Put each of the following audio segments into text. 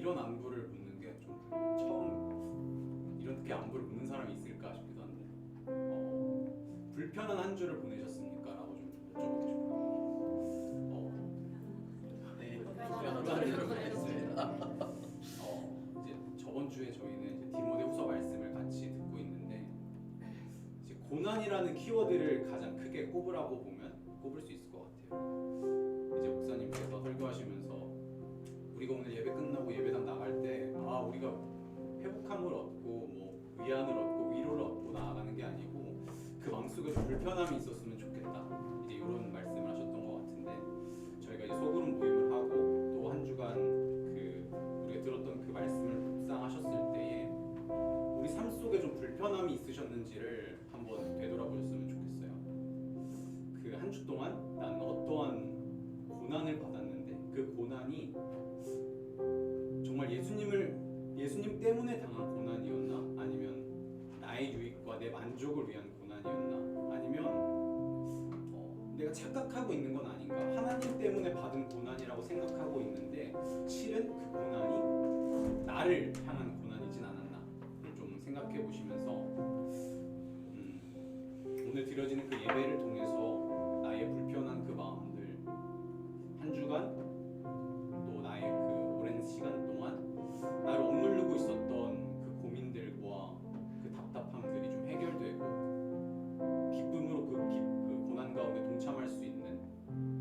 이런 안부를 묻는 게 좀 처음 이렇게 안부를 묻는 사람이 있을까 싶기도 한데 불편한 한 주를 보내셨습니까? 라고 좀 여쭤보고 싶어요. 네, 불편한 하루를 보냈습니다. 이제 저번 주에 저희는 이제 디모데후서 말씀을 같이 듣고 있는데 이제 고난이라는 키워드를 가장 크게 꼽으라고 보면 꼽을 수 있을 것 같아요. 이제 목사님께서 설교하시면서 우리가 오늘 예배 끝나고 예배당 나갈 때 우리가 회복함을 얻고 뭐 위안을 얻고 위로를 얻고 나아가는 게 아니고 그 마음속에서 불편함이 있었으면 좋겠다. 이제 이런 말씀을 하셨던 것 같은데 저희가 이제 소그룹 모임을 하고 또 한 주간 우리가 들었던 그 말씀을 묵상하셨을 때에 우리 삶 속에 좀 불편함이 있으셨는지를 한번 되돌아보셨으면 좋겠어요. 그 한 주 동안 나는 어떠한 고난을 받았는데 그 고난이 정말 예수님 때문에 당한 고난이었나? 아니면 나의 유익과 내 만족을 위한 고난이었나? 아니면 내가 착각하고 있는 건 아닌가? 하나님 때문에 받은 고난이라고 생각하고 있는데 실은 그 고난이 나를 향한 고난이진 않았나를 좀 생각해 보시면서 오늘 드려지는 그 예배를 통해서 나의 불편한 그 마음들 한 주간 또 나의 그 오랜 시간 동안 나를 억누르고 있었던 그 고민들과 그 답답함들이 좀 해결되고 기쁨으로 그 고난 가운데 동참할 수 있는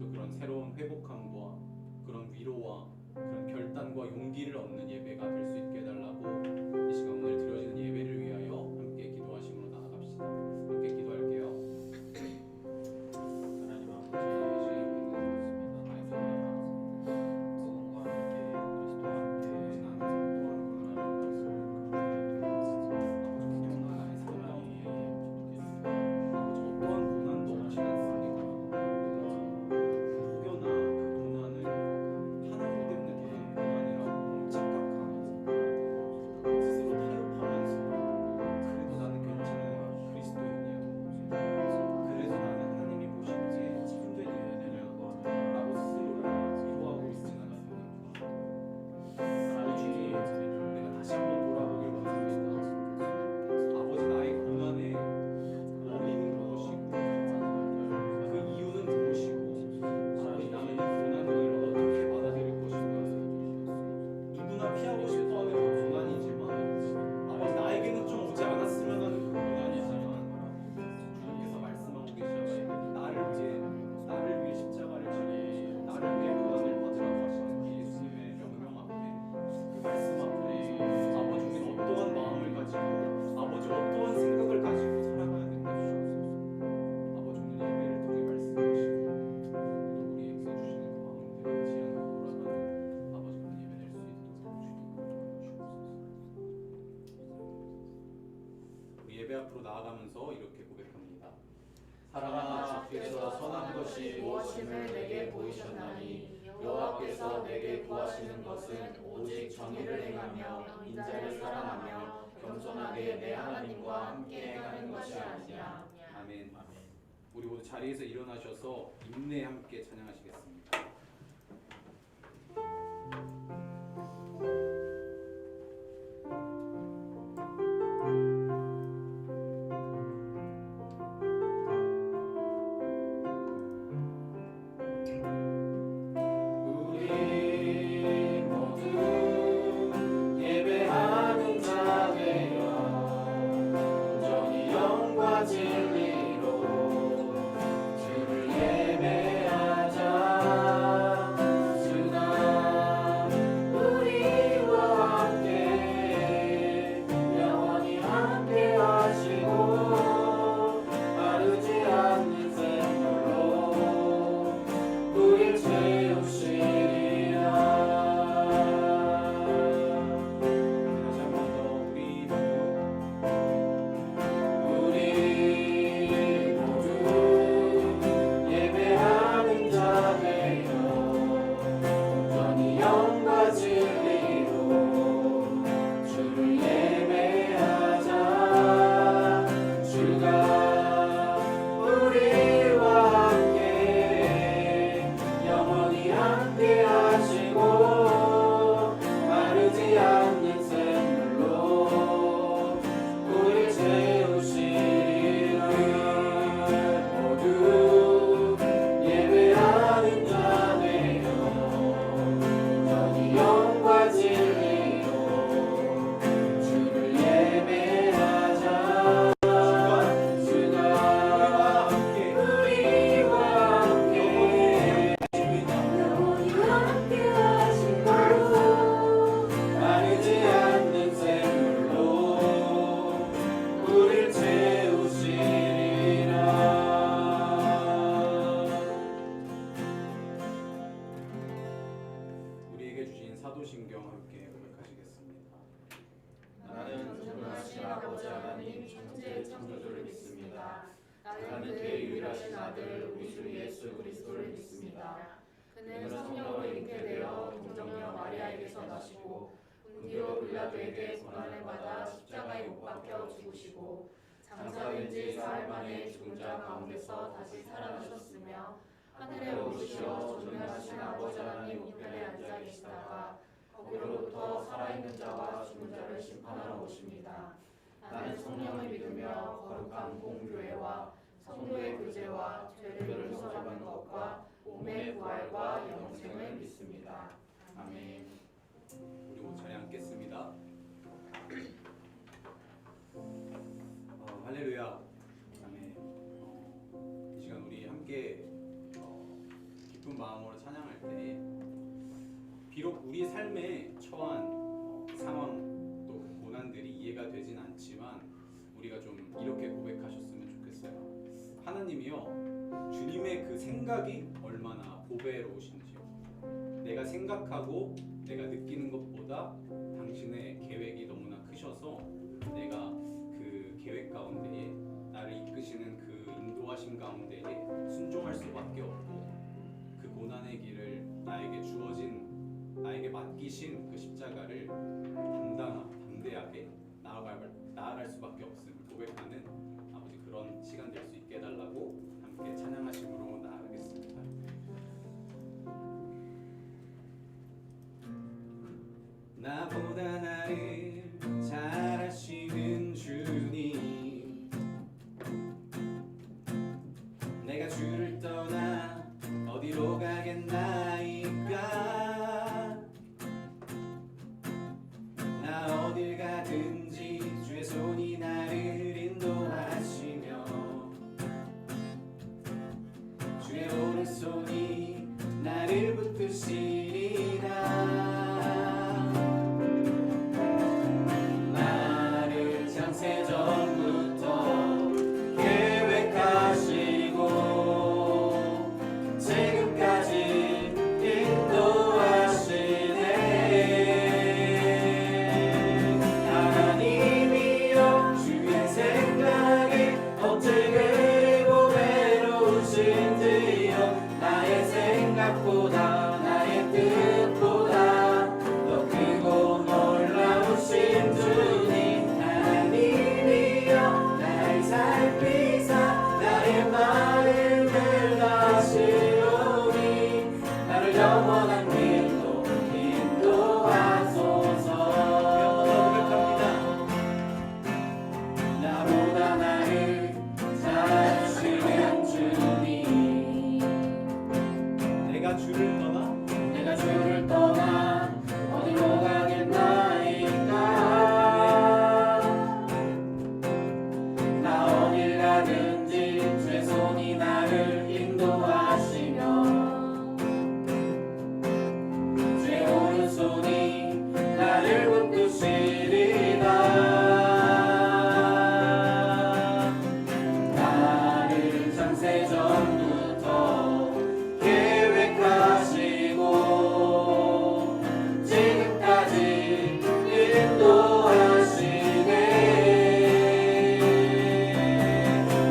또 그런 새로운 회복함과 그런 위로와 그런 결단과 용기를 얻는 예배가 될 수 있게 해달라고 이 시간 오늘 드려지는 예배를 위하여 함께 기도하심으로 나아갑시다. 함께 기도할게요. 하나님 아버지, 예배 앞으로 나아가면서 이렇게 고백합니다. 사랑하는 주께서 선한 것이 무엇임을 내게 보이셨나니 여호와께서 내게 구하시는 것은 오직 정의를 행하며 인자를 사랑하며 겸손하게 내 하나님과 함께 행하는 것이 아니냐. 아멘. 우리 모두 자리에서 일어나셔서 인내 함께 찬양하시겠습니다. 진리로 주를 예배하자. 사도신경 함께 고백하시겠습니다. 나는 전능하신 아버지 하나님 천지의 창조주를 믿습니다. 나는 그의 유일하신 아들 우리 주 예수 그리스도를 믿습니다. 그는 성령으로 잉태되어 동정녀 마리아에게서 나시고 본디오 빌라도에게 고난을 받아 십자가에 못 박혀 죽으시고 장사된 지 사흘 만에 죽은 자 가운데서 다시 살아나셨으며 하늘에 오르시어 전능하신 아버지 하나님 우편에 앉아 계시다가 거기로부터 살아있는 자와 죽은 자를 심판하러 오십니다. 나는 성령을 믿으며 거룩한 공교회와 성도의 교제와 죄를 용서받는 것과 몸의 부활과 영생을 믿습니다. 아멘. 우리 옷차례 앉겠습니다. 할렐루야. 아멘. 이 시간 우리 함께 기쁜 마음으로 찬양할 때 비록 우리 삶에 처한 상황 또 고난들이 이해가 되진 않지만 우리가 좀 이렇게 고백하셨으면 좋겠어요. 하나님이요, 주님의 그 생각이 얼마나 보배로우신지요. 내가 생각하고 내가 느끼는 것보다 당신의 계획이 너무나 크셔서 내가 그 계획 가운데에 나를 이끄시는 그 인도하심 가운데에 순종할 수밖에 없고 그 고난의 길을 나에게 주어진 나에게 맡기신 그 십자가를 담대하게 나아갈 수밖에 없음을 고백하는 아버지 그런 시간 될 수 있게 해달라고 함께 찬양하심으로 나아가겠습니다. 나보다 나를 잘 아시는 주님, 내가 주를 떠나 어디로 가겠나이까. 나 어딜 가든지 주의 손이 나를 인도하시며 주의 오른손이 나를 붙드시리라. 나를 창세전부터 계획하시고 지금까지 인도하시네. 하나님이여 주의 생각이 어찌 그리 보배로우신지요. 나의 생각보다 나의 뜻보다 더 크고 놀라우신 주님. 하나님이여 나를 살피사 나의 마음을 다시오니 나를 영원한 길로 인도하소서. 나보다 나를 잘 아시는 주님, 내가 주를 떠나 어디로 가겠나이까. 나 어딜 가든지 주의 손이 나를 인도하시며 주의 오른손이 나를 붙드시리라. 나를 창세전부터 계획하시고 지금까지 인도하시네.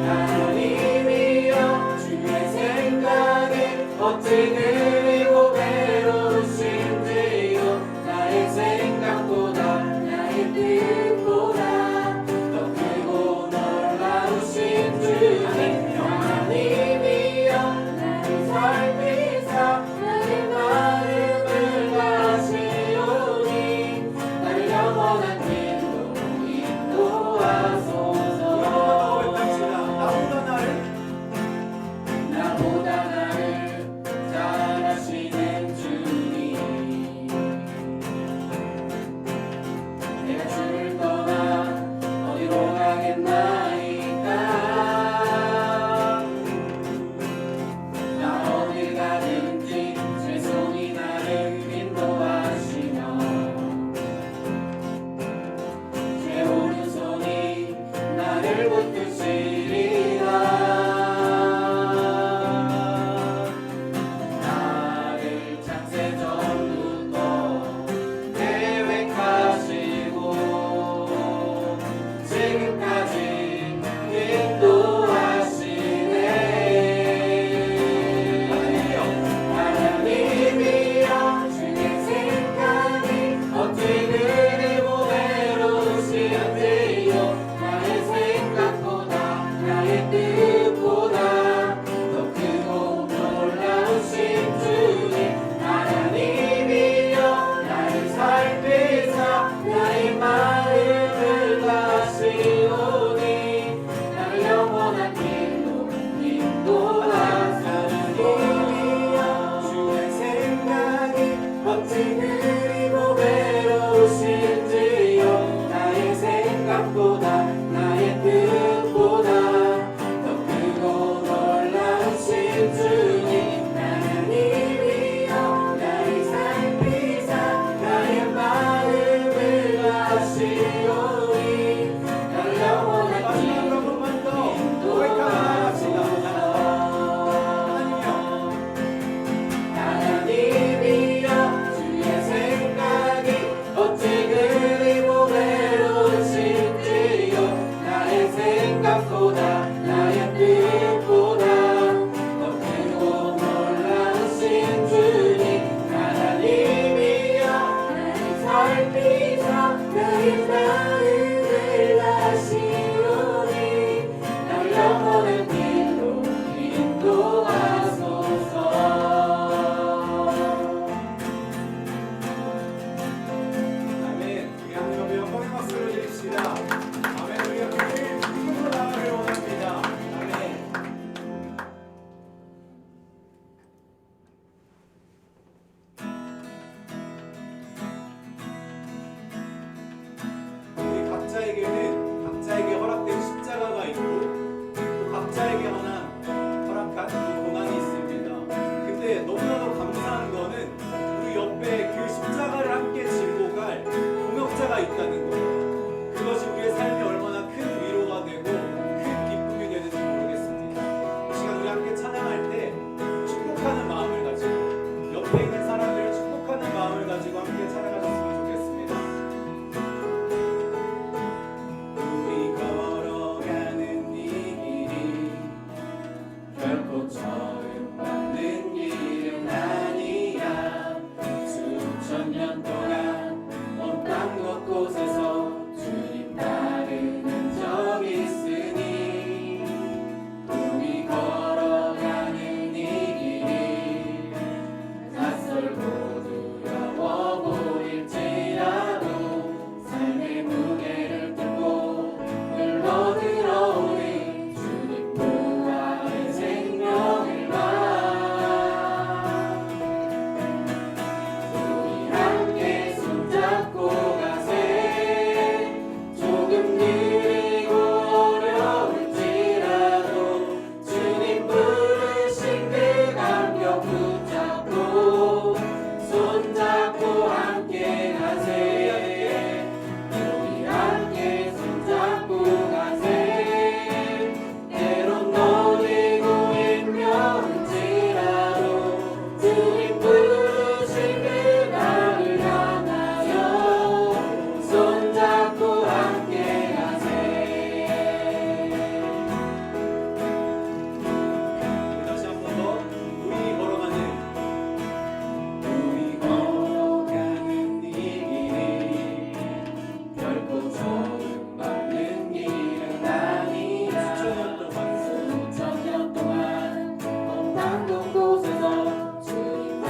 하나님이여 주의 생각이 어찌 그리 보배로우신지요. 나의 생각보다 나의 뜻보다 더 크고 놀라우신 주님. 하나님이여 나를 살피사 나의 마음을 다시오니 나를 영원한 길로 인도하소서. 나보다 나를 잘 아시는 각자에게 허락된 십자가가 있고 또 각자에게 허락한 그 고난이 있습니다. 근데 너무나도 감사한 거는 우리 옆에 그 십자가를 함께 지고 갈 동역자가 있다는 거예요. 그것이 우리의 삶에 얼마나 큰 위로가 되고 큰 기쁨이 되는지 모르겠습니다. 이 시간 우리 함께 찬양할 때 축복하는 마음을 가지고 옆에 있는 사람들을 축복하는 마음을 가지고 함께 찬양하셨으면 좋겠습니다. 우리 걸어가는 이 길이 결코 처음 받는 길은 아니야. 수천 년 동안 온 땅 곳곳에서 주님 따르는 적 있으니 우리 걸어가는 이 길이 낯설고 두려워 보일지라도 삶의 무게를 뚫고 흘러 들어오는 주님 부활의 생명을 봐. 우리 함께 손잡고 가세. 조금 느리고 어려울지라도 주님 부르신 그 감격 붙잡고 손잡고 함께 가세. 우리 함께 손잡고 가세. 때론 너리고 힘겨울지라도 주님 부르신 그 나를 향하여 손잡고 함께 가세. 다시 한 번 더. 우리 걸어가는 이 길이 결코 처음 받는 길은 아니야. 수천 년 동안 온 땅 곳곳에서 주님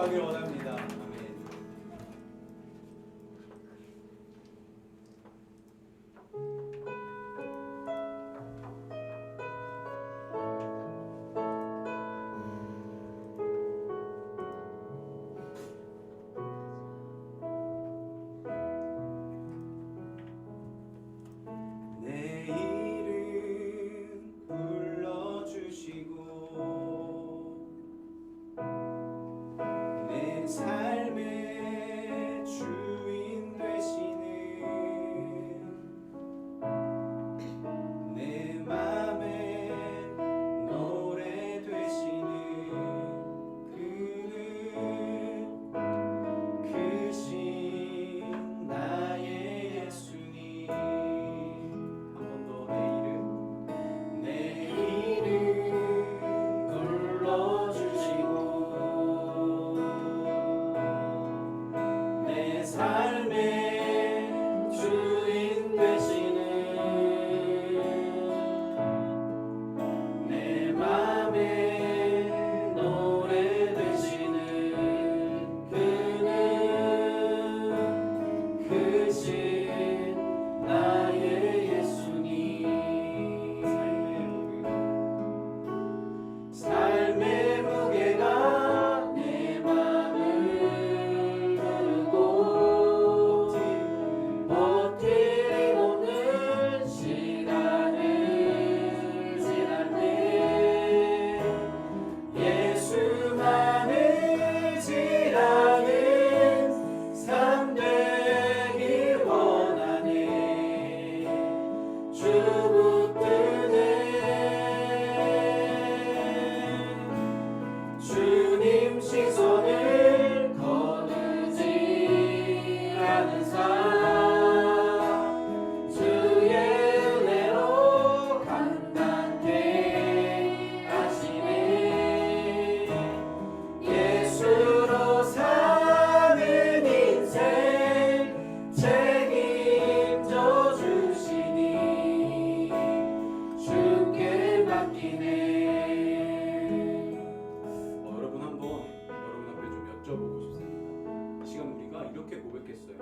기록하길 원합니다. 아멘. 내 이름 불러주시고 내 삶의 주인 되시는 내 맘의 노래 되시는 그는 크신 나의 예수님. 한 번 더 내 이름 불러주시고 내 삶의 주인 되시는 내 맘의 노래 되시는 그는 크신 나의 예수님. 삶의 무게가 내 맘을 부르고 버티기 못는 시간을 지날 때 예수만을 지라는 삶 되길 원하네. 주 붙드네 주님 시선을 거두지 않은 삶 주의 은혜로 감당케 하시네. 예수로 사는 인생 책임져 주시니 주께 맡기네. 여러분 한번 여러분 앞에 좀 여쭤보고 싶습니다. 이 시간 우리가 이렇게 고백했어요.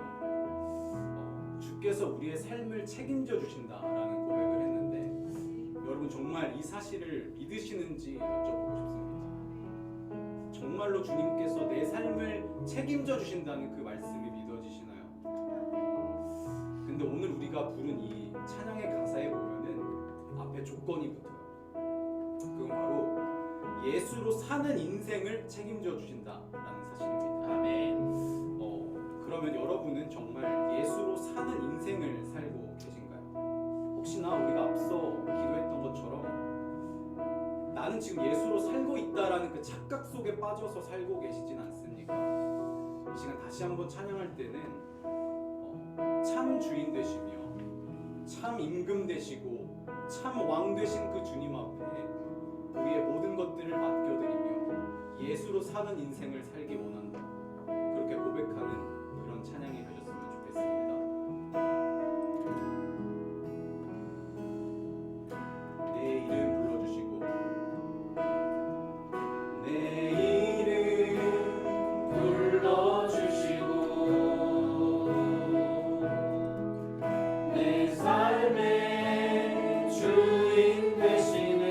주께서 우리의 삶을 책임져 주신다라는 고백을 했는데 여러분 정말 이 사실을 믿으시는지 여쭤보고 싶습니다. 정말로 주님께서 내 삶을 책임져 주신다는 그 말씀이 믿어지시나요? 근데 오늘 우리가 부른 이 찬양의 가사에 보면은 앞에 조건이 붙어요. 그건 바로 예수로 사는 인생을 책임져 주신다라는 사실입니다. 아멘. 그러면 여러분은 정말 예수로 사는 인생을 살고 계신가요? 혹시나 우리가 앞서 기도했던 것처럼 나는 지금 예수로 살고 있다라는 그 착각 속에 빠져서 살고 계시진 않습니까? 이 시간 다시 한번 찬양할 때는 참 주인 되시며 참 임금 되시고 참 왕 되신 그 주님 앞에 우리의 모든 것들을 맡겨드리며 예수로 사는 인생을 살기 원한다. 그렇게 고백하는 그런 찬양이 되셨으면 좋겠습니다. 내 이름 불러주시고 내 이름 불러주시고 내 삶의 주인 되시는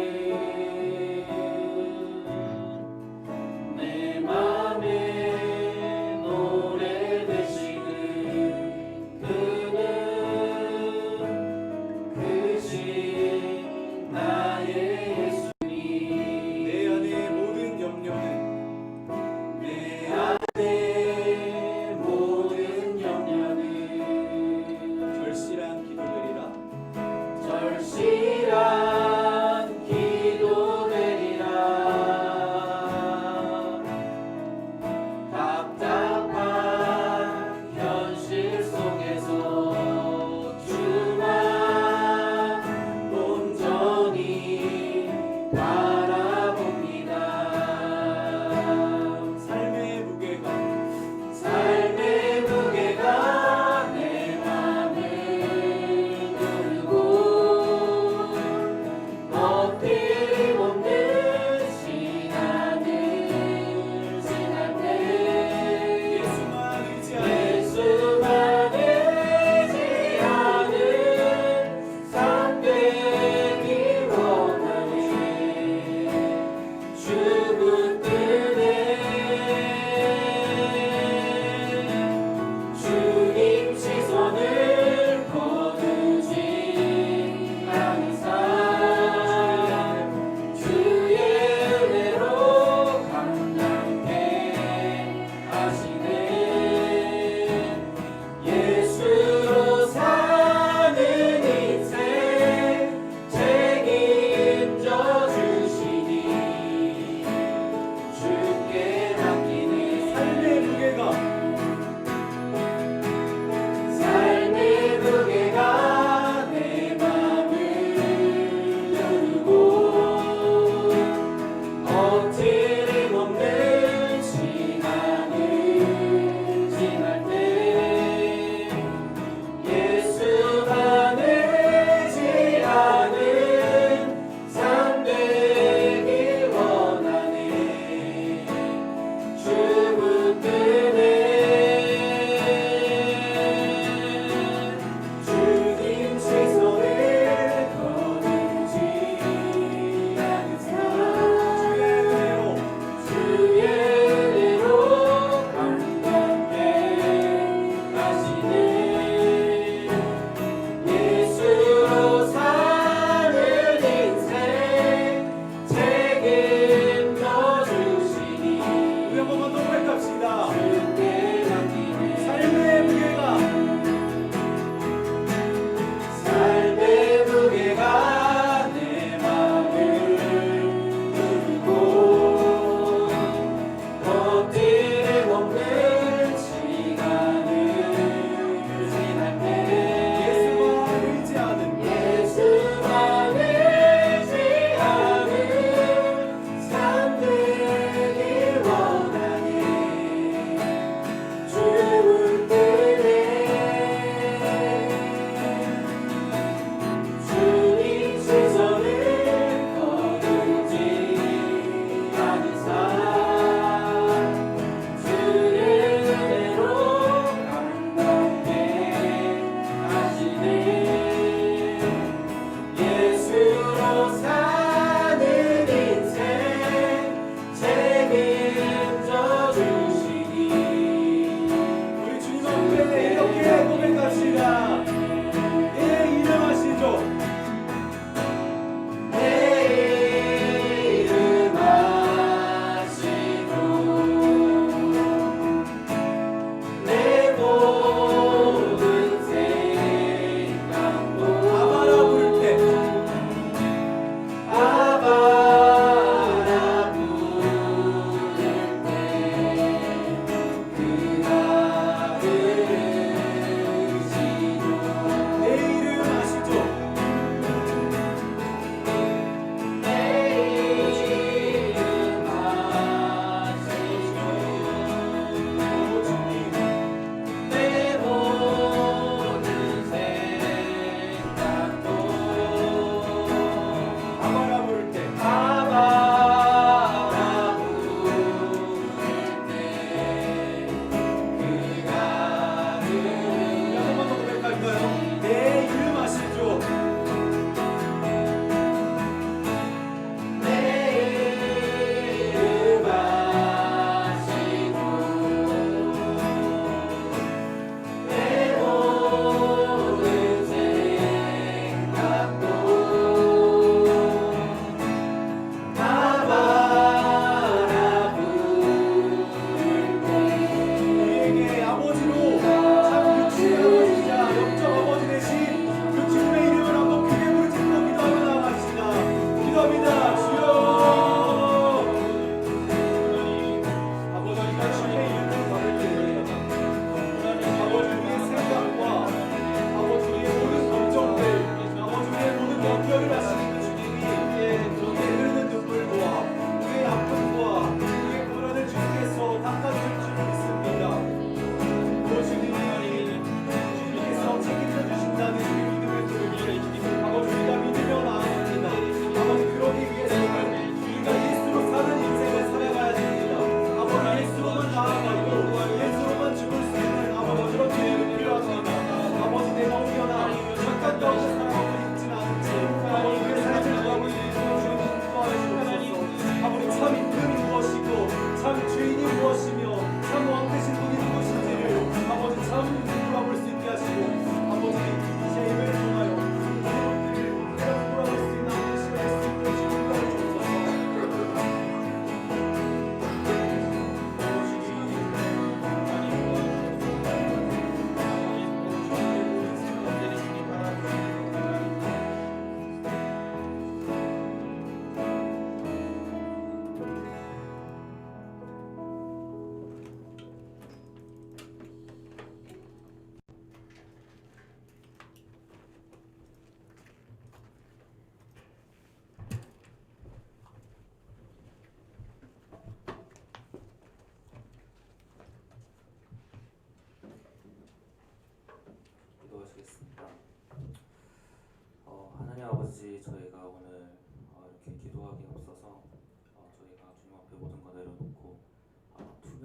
내 맘의 노래 되시는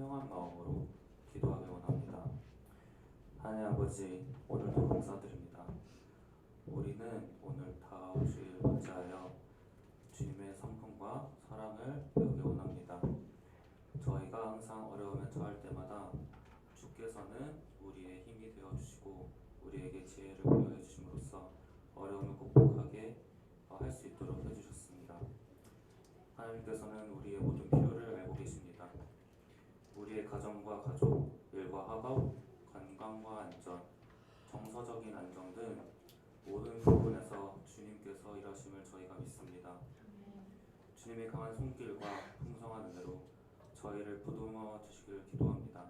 청명한 마음으로 기도하기 원합니다. 하나님 아버지, 오늘도 감사드립니다. 우리는 오늘 다주일 맞이하여 주님의 성품과 사랑을 배우기 원합니다. 저희가 항상 어려움에 처할 때마다 주께서는 우리의 힘이 되어주시고 우리에게 지혜를 부여해 주심으로써 어려움을 극복하게 할 수 있도록 해주셨습니다. 하나님께서는 우리의 모든 필요를 알고 계십니다. 우리의 가정과 가족, 일과 학업, 건강과 안전, 정서적인 안정 등 모든 부분에서 주님께서 일하심을 저희가 믿습니다. 주님의 강한 손길과 풍성한 은혜로 저희를 보듬어 주시기를 기도합니다.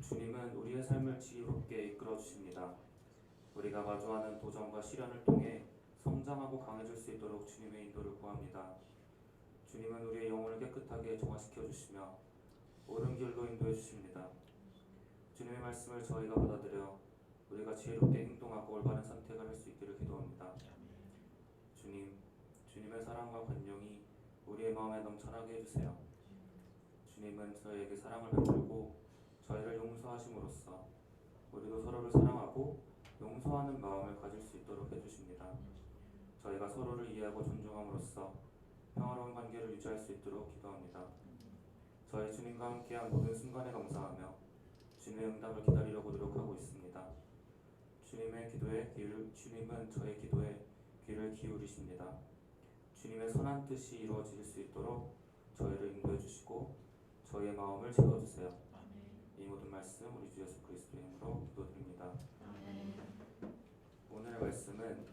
주님은 우리의 삶을 지혜롭게 이끌어 주십니다. 우리가 마주하는 도전과 시련을 통해 성장하고 강해질 수 있도록 주님의 인도를 구합니다. 주님은 우리의 영혼을 깨끗하게 정화시켜 주시며 옳은 길로 인도해 주십니다. 주님의 말씀을 저희가 받아들여 우리가 지혜롭게 행동하고 올바른 선택을 할 수 있기를 기도합니다. 주님, 주님의 사랑과 관용이 우리의 마음에 넘쳐나게 해주세요. 주님은 저희에게 사랑을 베풀고 저희를 용서하심으로써 우리도 서로를 사랑하고 용서하는 마음을 가질 수 있도록 해주십니다. 저희가 서로를 이해하고 존중함으로써 평화로운 관계를 유지할 수 있도록 기도합니다. 저희 주님과 함께한 모든 순간에 감사하며 주님의 응답을 기다리려고 노력하고 있습니다. 주님은 저의 기도에 귀를 기울이십니다. 주님의 선한 뜻이 이루어질 수 있도록 저희를 인도해 주시고 저희의 마음을 채워주세요. 이 모든 말씀 우리 주 예수 그리스도의 이름으로 기도드립니다. 오늘의 말씀은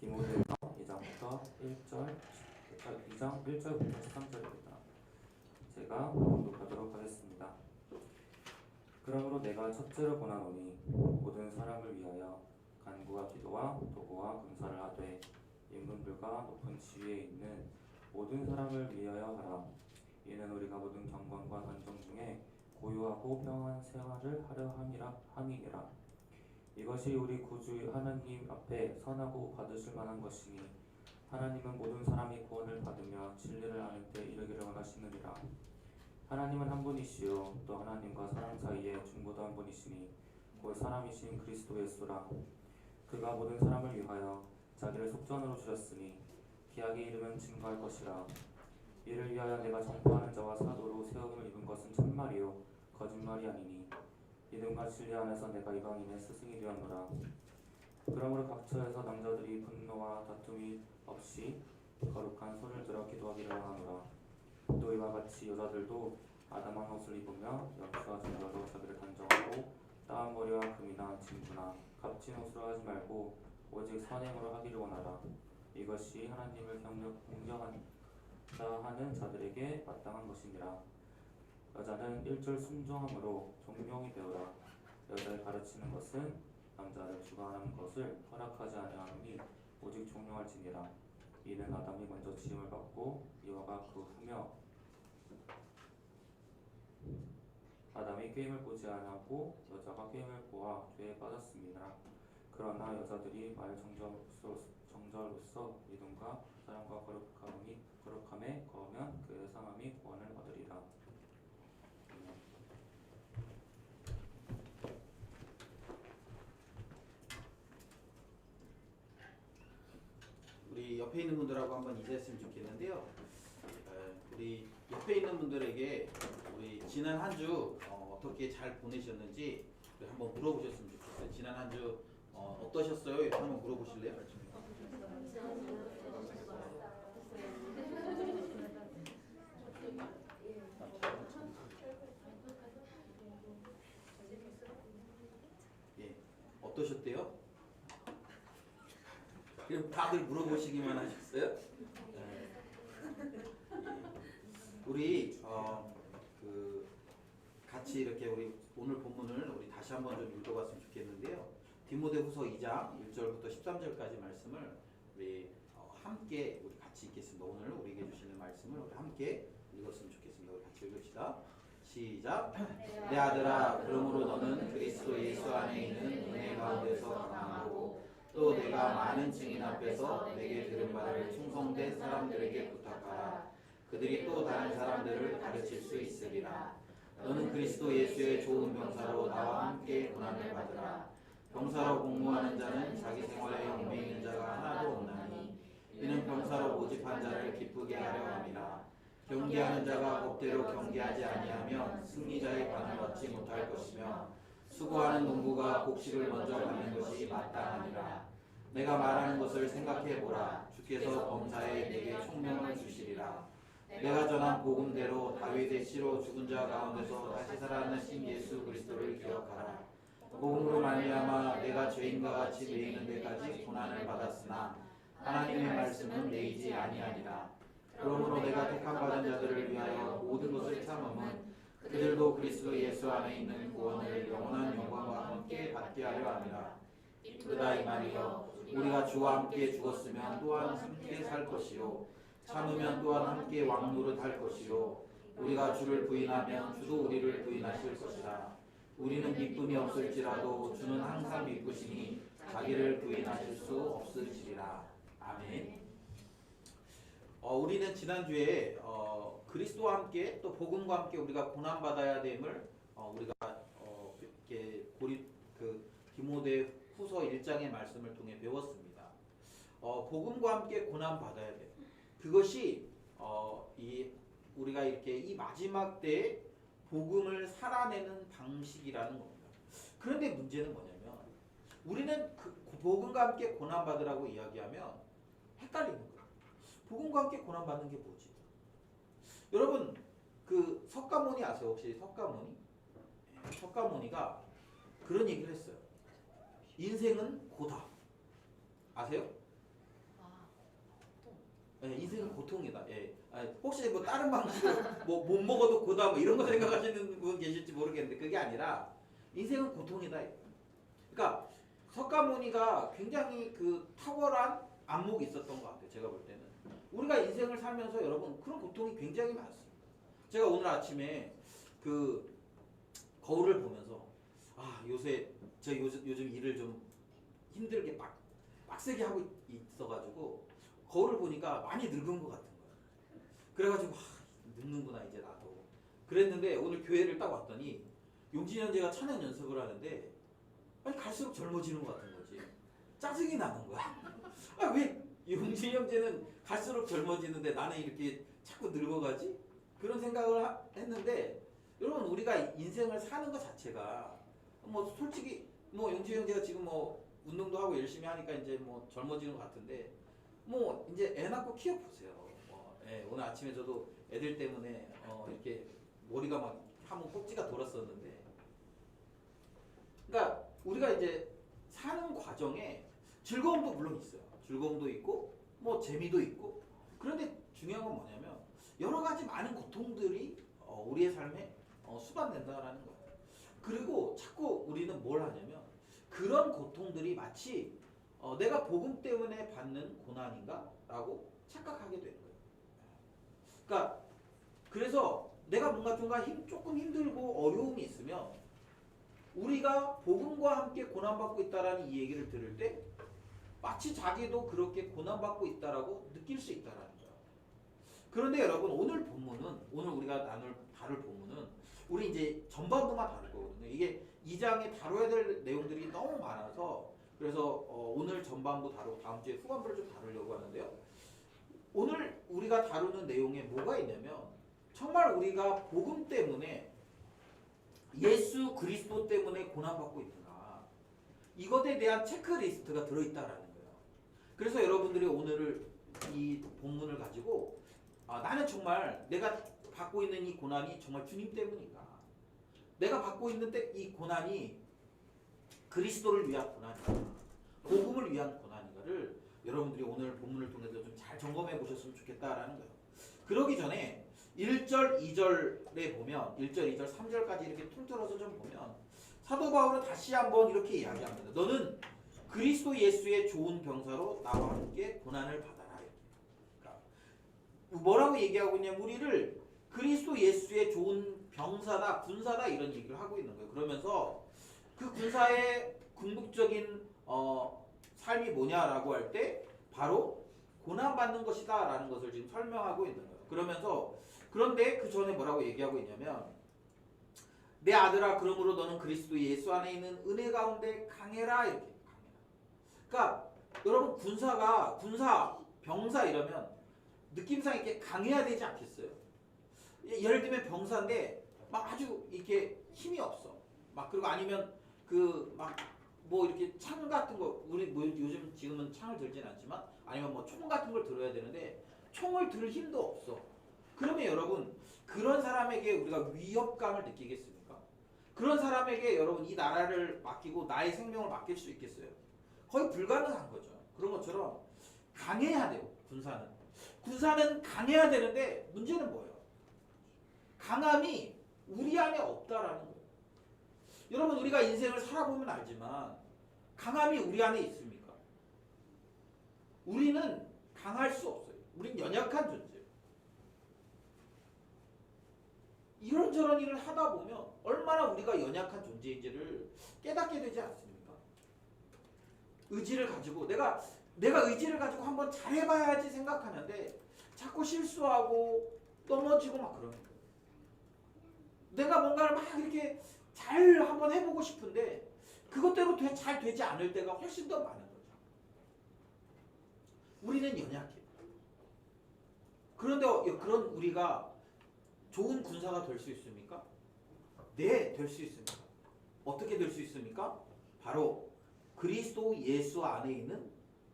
디모데서 2장부터 2장 1절부터 13절입니다. 제가 봉독하도록 하겠습니다. 그러므로 내가 첫째로 권하노니 모든 사람을 위하여 간구와 기도와 도구와 금사를 하되 임금들과 높은 지위에 있는 모든 사람을 위하여 하라. 이는 우리가 모든 경건과 간정 중에 고요하고 평안한 생활을 하려 함이니라. 이것이 우리 구주 하나님 앞에 선하고 받으실 만한 것이니 하나님은 모든 사람이 구원을 받으며 진리를 아는 때 이르기를 원하시느니라. 하나님은 한 분이시요 또 하나님과 사람 사이에 중보도 한 분이시니 곧 사람이신 그리스도 예수라. 그가 모든 사람을 위하여 자기를 속전으로 주셨으니 기약에 이르면 증거할 것이라. 이를 위하여 내가 전파하는 자와 사도로 세움을 입은 것은 참말이요 거짓말이 아니니 믿음과 진리 안에서 내가 이방인의 스승이 되었노라. 그러므로 각 처에서 남자들이 분노와 다툼이 없이 거룩한 손을 들어 기도하기를 원하노라. 또 이와 같이 여자들도 아담한 옷을 입으며 염치와 증거로 자기를 단정하고 따은 머리와 금이나 진주나 값진 옷으로 하지 말고 오직 선행으로 하기를 원하라. 이것이 하나님을 공경한다 하는 자들에게 마땅한 것이니라. 여자는 1절 순종함으로 종용이 되어라. 여자를 가르치는 것은 남자를 주관하는 것을 허락하지 아니하노니 오직 종용할지니라. 이는 아담이 먼저 지음을 받고 이와가 그 후며 아담이 꾀임을 보지 아니하고 여자가 꾀임을 보아 죄에 빠졌습니다. 그러나 여자들이 말 정절로서 믿음과 사랑과 거룩함에 거하면 그의 상함이 구원을 얻으리라. 우리 옆에 있는 분들하고 한번 인사했으면 좋겠는데요. 우리 옆에 있는 분들에게 우리 지난 한 주 어떻게 잘 보내셨는지 한번 물어보셨으면 좋겠어요. 지난 한 주 어떠셨어요? 이렇게 한번 물어보실래요? 예, 어떠셨대요? 그럼 다들 물어보시기만 하셨어요? 네. 우리 같이 이렇게 우리 오늘 본문을 우리 다시 한번 좀 읽어봤으면 좋겠는데요. 디모데후서 2장 1절부터 13절까지 말씀을 우리 함께 우리 같이 읽겠습니다. 오늘 우리에게 주시는 말씀을 우리 함께 읽었으면 좋겠습니다. 우리 같이 읽읍시다. 시작. 내 아들아, 그러므로 너는 그리스도 예수 안에 있는 은혜 가운데서 강하고 또 내가 많은 증인 앞에서 내게 들은 바를 충성된 사람들에게 부탁하라. 그들이 또 다른 사람들을 가르칠 수 너는 그리스도 예수의 좋은 병사로 나와 함께 고난을 받으라. 병사로 복무하는 자는 자기 생활에 얽매 있는 자가 하나도 없나니 이는 병사로 모집한 자를 기쁘게 하려 함이라. 경계하는 자가 법대로 경계하지 아니하면 승리자의 관을 얻지 못할 것이며 수고하는 농부가 곡식을 먼저 받는 것이 마땅하니라. 내가 말하는 것을 생각해 보라. 주께서 범사에 내게 총명을 주시리라. 내가 전한 복음대로 다윗의 씨로 죽은 자 가운데서 다시 살아나신 예수 그리스도를 기억하라. 복음으로 말미암아 내가 죄인과 같이 매이는 데까지 고난을 받았으나 하나님의 말씀은 매이지 아니하니라. 그러므로 내가 택함 받은 자들을 위하여 모든 것을 참음은 그들도 그리스도 예수 안에 있는 구원을 영원한 영광과 함께 받게 하려 함이라. 그러다 이 말이여 우리가 주와 함께 죽었으면 또한 함께 살 것이요 참으면 또한 함께 왕노릇할 것이요 우리가 주를 부인하면 주도 우리를 부인하실 것이라. 우리는 기쁨이 없을지라도 주는 항상 기쁘시니 자기를 부인하실 수 없으시리라. 아멘. 우리는 지난주에 그리스도와 함께 또 복음과 함께 우리가 고난 받아야 됨을 우리가 이렇게 디모데 후서 1장의 말씀을 통해 배웠습니다. 복음과 함께 고난 받아야 돼. 그것이 우리가 이렇게 이 마지막 때에 복음을 살아내는 방식이라는 겁니다. 그런데 문제는 뭐냐면 우리는 그 복음과 함께 고난 받으라고 이야기하면 헷갈리는 거예요. 복음과 함께 고난 받는 게 뭐지? 여러분 그 석가모니 아세요? 혹시 석가모니? 석가모니가 그런 얘기를 했어요. 인생은 고다. 아세요? 네, 인생은 고통이다. 예. 혹시 뭐 다른 방식으로 못 먹어도 고다 뭐 이런 거 생각하시는 분 계실지 모르겠는데 그게 아니라 인생은 고통이다. 그러니까 석가모니가 굉장히 그 탁월한 안목이 있었던 것 같아요. 제가 볼 때는 우리가 인생을 살면서 여러분 그런 고통이 굉장히 많습니다. 제가 오늘 아침에 그 거울을 보면서 제가 요즘 일을 좀 힘들게 빡세게 하고 있어가지고 거울을 보니까 많이 늙은 것 같은 거예요. 그래가지고 늙는구나 이제 나도. 그랬는데 오늘 교회를 딱 왔더니 용진이 형제가 찬양 연습을 하는데 갈수록 젊어지는 것 같은 거지. 짜증이 나는 거야. 왜 용진이 형제는 갈수록 젊어지는데 나는 이렇게 자꾸 늙어가지? 그런 생각을 했는데 여러분 우리가 인생을 사는 것 자체가 뭐 솔직히 뭐 용진이 형제가 지금 뭐 운동도 하고 열심히 하니까 이제 뭐 젊어지는 것 같은데 뭐 이제 애 낳고 키워 보세요. 오늘 아침에 저도 애들 때문에 이렇게 머리가 막 한번 꼭지가 돌았었는데, 그러니까 우리가 이제 사는 과정에 즐거움도 물론 있어요. 즐거움도 있고 뭐 재미도 있고. 그런데 중요한 건 뭐냐면 여러 가지 많은 고통들이 우리의 삶에 수반된다라는 거예요. 그리고 자꾸 우리는 뭘 하냐면 그런 고통들이 마치 내가 복음 때문에 받는 고난인가? 라고 착각하게 되는 거예요. 그러니까 그래서 내가 뭔가 조금 힘들고 어려움이 있으면 우리가 복음과 함께 고난받고 있다라는 이 얘기를 들을 때 마치 자기도 그렇게 고난받고 있다라고 느낄 수 있다라는 거예요. 그런데 여러분 오늘 우리가 다룰 본문은 우리 이제 전반부만 다룰 거거든요. 이게 2장에 다뤄야 될 내용들이 너무 많아서 그래서 오늘 전반부 다루고 다음 주에 후반부를 좀 다루려고 하는데요. 오늘 우리가 다루는 내용에 뭐가 있냐면 정말 우리가 복음 때문에 예수 그리스도 때문에 고난받고 있구나. 이것에 대한 체크리스트가 들어있다라는 거예요. 그래서 여러분들이 오늘 이 본문을 가지고 나는 정말 내가 받고 있는 이 고난이 정말 주님 때문인가? 내가 받고 있는 이 고난이 그리스도를 위한 고난인가? 복음을 위한 고난인가를 여러분들이 오늘 본문을 통해서 좀 잘 점검해 보셨으면 좋겠다라는 거예요. 그러기 전에 1절, 2절에 보면 1절, 2절, 3절까지 이렇게 통틀어서 좀 보면 사도 바울은 다시 한번 이렇게 이야기합니다. 너는 그리스도 예수의 좋은 병사로 나와 함께 고난을 받아라. 그러니까 뭐라고 얘기하고 있냐면 우리를 그리스도 예수의 좋은 병사다, 군사다 이런 얘기를 하고 있는 거예요. 그러면서 그 군사의 궁극적인 삶이 뭐냐라고 할 때 바로 고난받는 것이다 라는 것을 지금 설명하고 있는 거예요. 그러면서 그런데 그 전에 뭐라고 얘기하고 있냐면 내 아들아 그러므로 너는 그리스도 예수 안에 있는 은혜 가운데 강해라 이렇게 강해라. 그러니까 여러분 군사 병사 이러면 느낌상 이렇게 강해야 되지 않겠어요? 예를 들면 병사인데 막 아주 이렇게 힘이 없어. 막 그리고 아니면 그 막 뭐 이렇게 창 같은 거 우리 뭐 요즘 지금은 창을 들진 않지만 아니면 뭐 총 같은 걸 들어야 되는데 총을 들 힘도 없어. 그러면 여러분 그런 사람에게 우리가 위협감을 느끼겠습니까? 그런 사람에게 여러분 이 나라를 맡기고 나의 생명을 맡길 수 있겠어요? 거의 불가능한 거죠. 그런 것처럼 강해야 돼요. 군사는 강해야 되는데 문제는 뭐예요? 강함이 우리 안에 없다라는 거예요. 여러분 우리가 인생을 살아보면 알지만 강함이 우리 안에 있습니까? 우리는 강할 수 없어요. 우린 연약한 존재예요. 이런저런 일을 하다 보면 얼마나 우리가 연약한 존재인지를 깨닫게 되지 않습니까? 의지를 가지고 내가 의지를 가지고 한번 잘해봐야지 생각하는데 자꾸 실수하고 넘어지고 막 그러는 거예요. 내가 뭔가를 막 이렇게 잘 한번 해보고 싶은데 그것대로 잘 되지 않을 때가 훨씬 더 많은 거죠. 우리는 연약해요. 그런데 그런 우리가 좋은 군사가 될 수 있습니까? 네, 될 수 있습니다. 어떻게 될 수 있습니까? 바로 그리스도 예수 안에 있는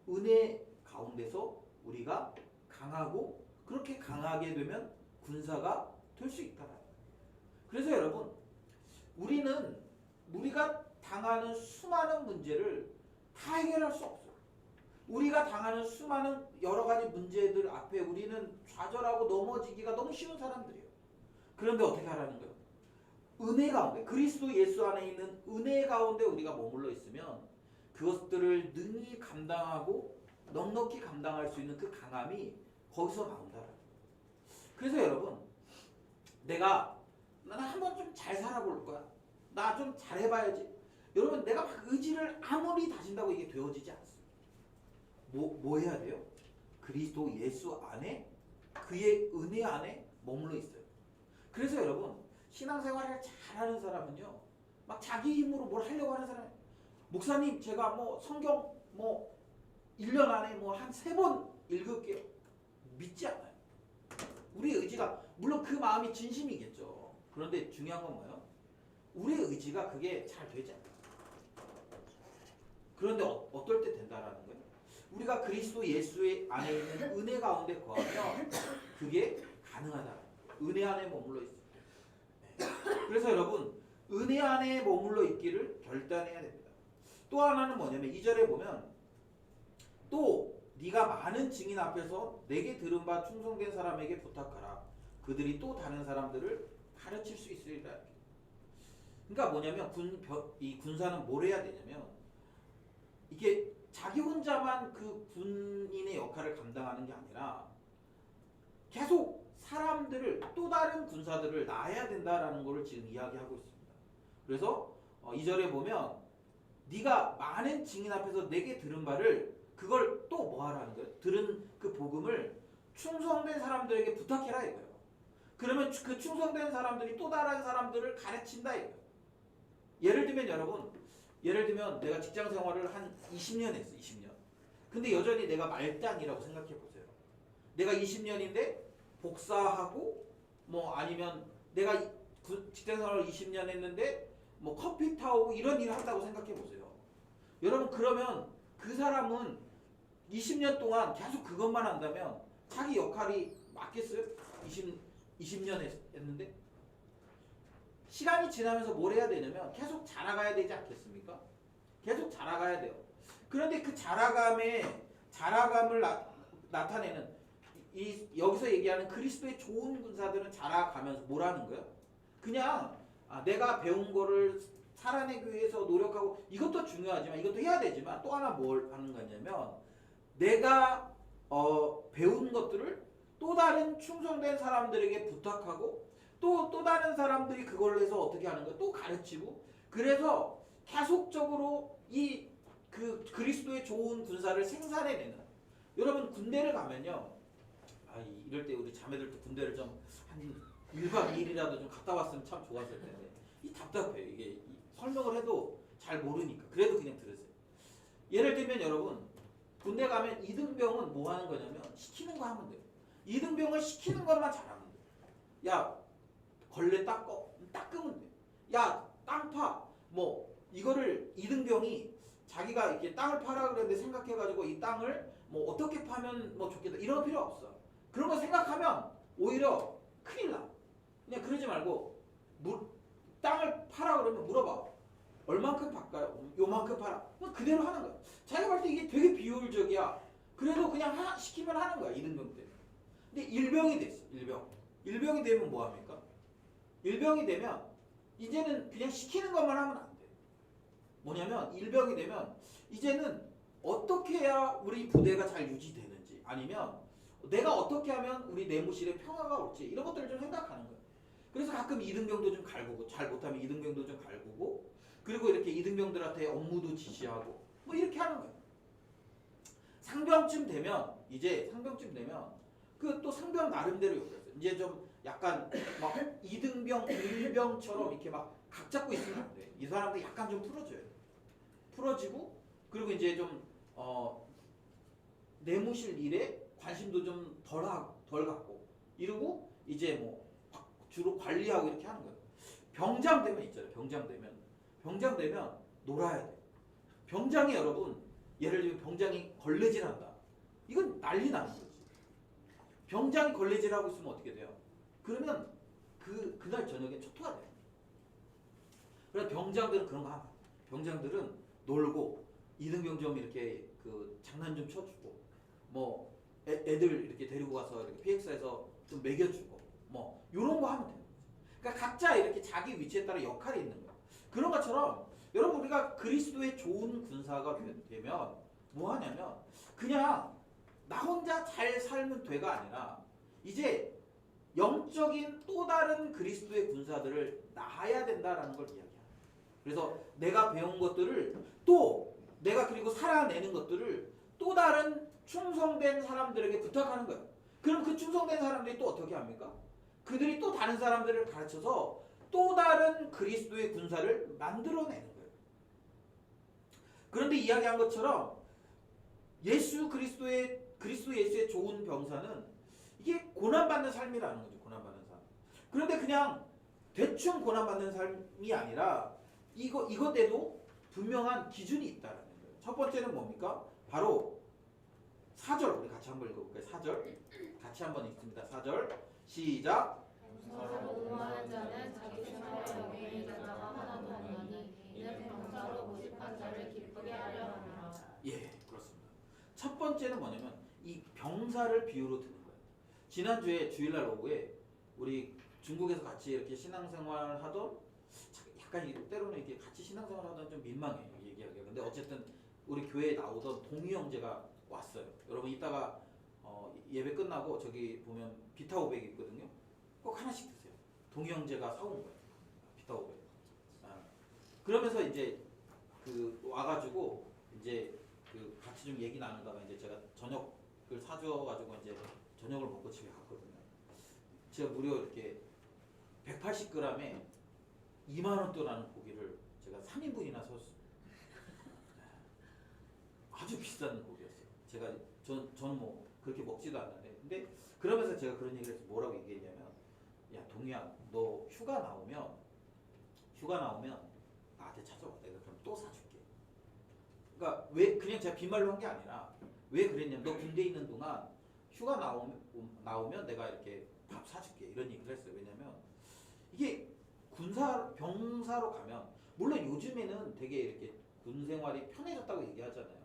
은혜 가운데서 우리가 강하고 그렇게 강하게 되면 군사가 될 수 있다. 그래서 여러분 우리가 당하는 수많은 문제를 다 해결할 수 없어요. 우리가 당하는 수많은 여러 가지 문제들 앞에 우리는 좌절하고 넘어지기가 너무 쉬운 사람들이에요. 그런데 어떻게 하라는 거예요? 은혜 가운데 그리스도 예수 안에 있는 은혜 가운데 우리가 머물러 있으면 그것들을 능히 감당하고 넉넉히 감당할 수 있는 그 강함이 거기서 나온다. 그래서 여러분 나는 한번 좀 잘 살아볼 거야. 나 좀 잘해봐야지. 여러분 내가 막 의지를 아무리 다진다고 이게 되어지지 않습니다. 뭐 해야 돼요? 그리스도 예수 안에 그의 은혜 안에 머물러 있어요. 그래서 여러분 신앙생활을 잘하는 사람은요 막 자기 힘으로 뭘 하려고 하는 사람 목사님 제가 뭐 성경 뭐 1년 안에 뭐 한 3번 읽을게요. 믿지 않아요. 우리의 의지가 물론 그 마음이 진심이겠죠. 그런데 중요한 건 뭐예요? 우리의 의지가 그게 잘 되지 않아요. 그런데 어떨 때 된다라는 거예요? 우리가 그리스도 예수의 안에 있는 은혜 가운데 거하면 그게 가능하다. 은혜 안에 머물러 있습니다. 그래서 여러분 은혜 안에 머물러 있기를 결단해야 됩니다. 또 하나는 뭐냐면 2절에 보면 또 네가 많은 증인 앞에서 내게 들은 바 충성된 사람에게 부탁하라. 그들이 또 다른 사람들을 가르칠 수 있으리라. 그러니까 뭐냐면 이 군사는 뭘 해야 되냐면 이게 자기 혼자만 그 군인의 역할을 감당하는 게 아니라 계속 사람들을 또 다른 군사들을 낳아야 된다라는 것을 지금 이야기하고 있습니다. 그래서 2절에 보면 네가 많은 증인 앞에서 내게 들은 바를 그걸 또 뭐 하라는 거예요? 들은 그 복음을 충성된 사람들에게 부탁해라 이거예요. 그러면 그 충성된 사람들이 또 다른 사람들을 가르친다 이거예요. 예를 들면 내가 직장 생활을 한 20년 했어. 20년. 근데 여전히 내가 말단이라고 생각해 보세요. 내가 20년인데 복사하고 뭐 아니면 내가 직장 생활을 20년 했는데 뭐 커피 타오고 이런 일을 한다고 생각해 보세요. 여러분 그러면 그 사람은 20년 동안 계속 그것만 한다면 자기 역할이 맞겠어요? 20년 했는데 시간이 지나면서 뭘 해야 되냐면 계속 자라가야 되지 않겠습니까? 계속 자라가야 돼요. 그런데 그 자라감을 나타내는 여기서 얘기하는 그리스도의 좋은 군사들은 자라가면서 뭘 하는 거예요? 그냥 내가 배운 거를 살아내기 위해서 노력하고 이것도 중요하지만 이것도 해야 되지만 또 하나 뭘 하는 거냐면 내가 배운 것들을 또 다른 충성된 사람들에게 부탁하고 또 다른 사람들이 그걸 해서 어떻게 하는 거예요? 또 가르치고 그래서 계속적으로 그 그리스도의 좋은 군사를 생산해내는 여러분 군대를 가면요 이럴 때 우리 자매들도 군대를 좀 한 1박 2일이라도 좀 갔다 왔으면 참 좋았을 텐데 이 답답해. 이게 설명을 해도 잘 모르니까. 그래도 그냥 들으세요. 예를 들면 여러분 군대 가면 이등병은 뭐 하는 거냐면 시키는 거 하면 돼요. 이등병은 시키는 것만 잘하면 돼. 야 걸레 닦으면 돼. 야 땅 파. 뭐 이거를 이등병이 자기가 이렇게 땅을 파라 그랬는데 생각해가지고 이 땅을 뭐 어떻게 파면 뭐 좋겠다 이런 거 필요 없어. 그런 거 생각하면 오히려 큰일 나. 그냥 그러지 말고 땅을 파라 그러면 물어봐. 얼만큼 팔까요? 요만큼 팔아. 그냥 그대로 하는 거야. 자기가 봤을 때 이게 되게 비효율적이야. 그래도 그냥 시키면 하는 거야. 이등병 때. 근데 일병이 됐어. 일병이 되면 뭐 합니까? 일병이 되면 이제는 그냥 시키는 것만 하면 안 돼. 뭐냐면 일병이 되면 이제는 어떻게 해야 우리 부대가 잘 유지되는지 아니면 내가 어떻게 하면 우리 내무실에 평화가 올지 이런 것들을 좀 생각하는 거야. 그래서 가끔 이등병도 좀 갈구고 잘 못하면 이등병도 좀 갈구고 그리고 이렇게 이등병들한테 업무도 지시하고 뭐 이렇게 하는 거야. 상병쯤 되면 그 또 상병 나름대로 욕했어. 이제 좀 약간 막 이등병, 일병처럼 이렇게 막 각 잡고 있으면 안 돼. 이 사람들 약간 좀 풀어줘야 돼. 풀어지고 그리고 이제 좀 내무실 일에 관심도 좀 덜 갖고 이러고 이제 뭐 주로 관리하고 이렇게 하는 거예요. 병장 되면 있잖아요. 병장 되면 놀아야 돼. 병장이 여러분 예를 들면 병장이 걸레질한다. 이건 난리 나는 거지. 병장이 걸레질하고 있으면 어떻게 돼요? 그러면 그날 저녁에 초토화 돼요. 그래서 병장들은 그런 거 하나. 병장들은 놀고 이등병 좀 이렇게 그 장난 좀 쳐주고 뭐 애들 이렇게 데리고 가서 이렇게 PX에서 좀 먹여주고 뭐 이런 거 하면 돼요. 그러니까 각자 이렇게 자기 위치에 따라 역할이 있는 거야. 그런 것처럼 여러분 우리가 그리스도의 좋은 군사가 되면 뭐 하냐면 그냥 나 혼자 잘 살면 돼가 아니라 이제 영적인 또 다른 그리스도의 군사들을 낳아야 된다라는 걸 이야기해요. 그래서 내가 배운 것들을 또 내가 그리고 살아내는 것들을 또 다른 충성된 사람들에게 부탁하는 거예요. 그럼 그 충성된 사람들이 또 어떻게 합니까? 그들이 또 다른 사람들을 가르쳐서 또 다른 그리스도의 군사를 만들어내는 거예요. 그런데 이야기한 것처럼 그리스도 예수의 좋은 병사는 이게 고난받는 삶이라는 거죠. 고난받는 삶. 그런데 그냥 대충 고난받는 삶이 아니라 이것에도 분명한 기준이 있다라는 거예요. 첫 번째는 뭡니까? 바로 4절 우리 같이 한번 읽어볼까요? 4절 같이 한번 읽습니다. 4절 시작. 병사로 공부하는 자는 자기 생활에 영예의 자가 하나도 없나니 이는 병사로 모집한 자를 기쁘게 하려 함이라. 예, 그렇습니다. 첫 번째는 뭐냐면 이 병사를 비유로 드는 거예요. 지난주에 주일날 오후에 우리 중국에서 같이 이렇게 신앙생활 하던 약간 때로는 이렇게 같이 신앙생활 하던 좀 민망해요. 얘기하기가. 근데 어쨌든 우리 교회에 나오던 동희 형제가 왔어요. 여러분 이따가 예배 끝나고 저기 보면 비타 500 있거든요. 꼭 하나씩 드세요. 동희 형제가 사온 거예요. 비타 500. 그러면서 이제 그 와가지고 이제 그 같이 좀 얘기 나누다가 이제 제가 저녁을 사줘가지고 이제 저녁을 먹고 집에 갔거든요. 제가 무려 이렇게 180g에 2만 원 또라는 고기를 제가 3인분이나 샀어요. 아주 비싼 고기였어요. 저는 뭐 그렇게 먹지도 않는데, 근데 그러면서 제가 그런 얘기를 해서 뭐라고 얘기했냐면, 야 동희야, 너 휴가 나오면 나한테 찾아와. 내가 그럼 또 사줄게. 그러니까 왜 그냥 제가 빈말로 한 게 아니라 왜 그랬냐면 너 군대에 있는 동안 휴가 나오면 내가 이렇게 밥 사줄게 이런 얘기를 했어요. 왜냐면 이게 병사로 가면 물론 요즘에는 되게 이렇게 군 생활이 편해졌다고 얘기하잖아요.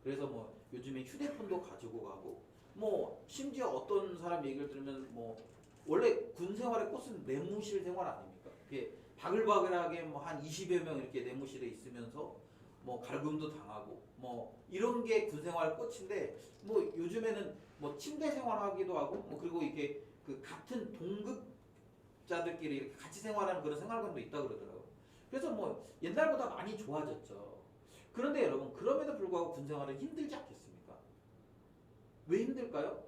그래서 뭐 요즘에 휴대폰도 가지고 가고 뭐 심지어 어떤 사람 얘기를 들으면 뭐 원래 군 생활의 꽃은 내무실 생활 아닙니까? 이게 바글바글하게 뭐 한 20여 명 이렇게 내무실에 있으면서 뭐 갈굼도 당하고 뭐 이런 게 군 생활 꽃인데 뭐 요즘에는 뭐 침대 생활하기도 하고 뭐 그리고 이렇게 그 같은 동급자들끼리 이렇게 같이 생활하는 그런 생활관도 있다 그러더라고요. 그래서 뭐 옛날보다 많이 좋아졌죠. 그런데 여러분 그럼에도 불구하고 군 생활은 힘들지 않겠습니까? 왜 힘들까요?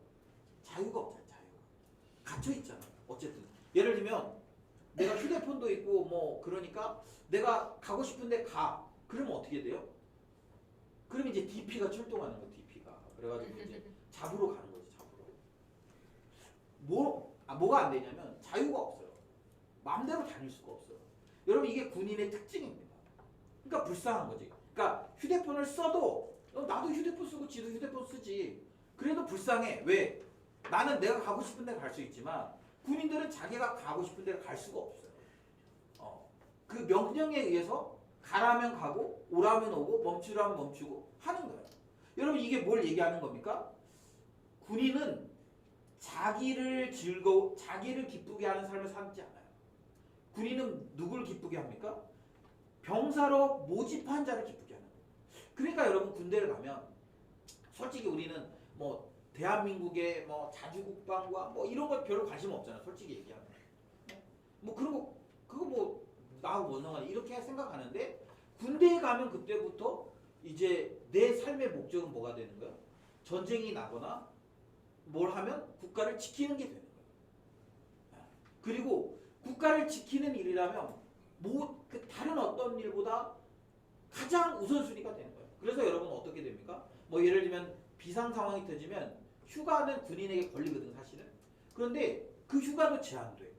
자유가 없잖아요. 자유가 갇혀 있잖아요. 어쨌든 예를 들면 내가 휴대폰도 있고 뭐 그러니까 내가 가고 싶은데 가. 그러면 어떻게 돼요? 그러면 이제 DP가 출동하는 거예요. DP가. 그래가지고 이제 잡으러 가는 거지. 잡으러. 뭐가 안 되냐면 자유가 없어요. 마음대로 다닐 수가 없어요. 여러분 이게 군인의 특징입니다. 그러니까 불쌍한 거지. 그러니까 휴대폰을 써도 나도 휴대폰 쓰고 지도 휴대폰 쓰지. 그래도 불쌍해. 왜? 나는 내가 가고 싶은 데 갈 수 있지만 군인들은 자기가 가고 싶은 데를 갈 수가 없어요. 그 명령에 의해서 가라면 가고 오라면 오고 멈추라면 멈추고 하는 거예요. 여러분 이게 뭘 얘기하는 겁니까? 군인은 자기를 기쁘게 하는 삶을 살지 않아요. 군인은 누굴 기쁘게 합니까? 병사로 모집한 자를 기쁘게 하는 거예요. 그러니까 여러분 군대를 가면 솔직히 우리는 뭐 대한민국의 뭐 자주국방과 뭐 이런 거 별로 관심 없잖아요. 솔직히 얘기하면. 뭐 그런 거 그거 뭐 나하고 뭔 상관이 이렇게 생각하는데 군대에 가면 그때부터 이제 내 삶의 목적은 뭐가 되는 거야? 전쟁이 나거나 뭘 하면 국가를 지키는 게 되는 거야. 그리고 국가를 지키는 일이라면 그 다른 어떤 일보다 가장 우선순위가 되는 거예요. 그래서 여러분 어떻게 됩니까? 뭐 예를 들면 비상 상황이 터지면 휴가는 군인에게 걸리거든 사실은. 그런데 그 휴가도 제한돼.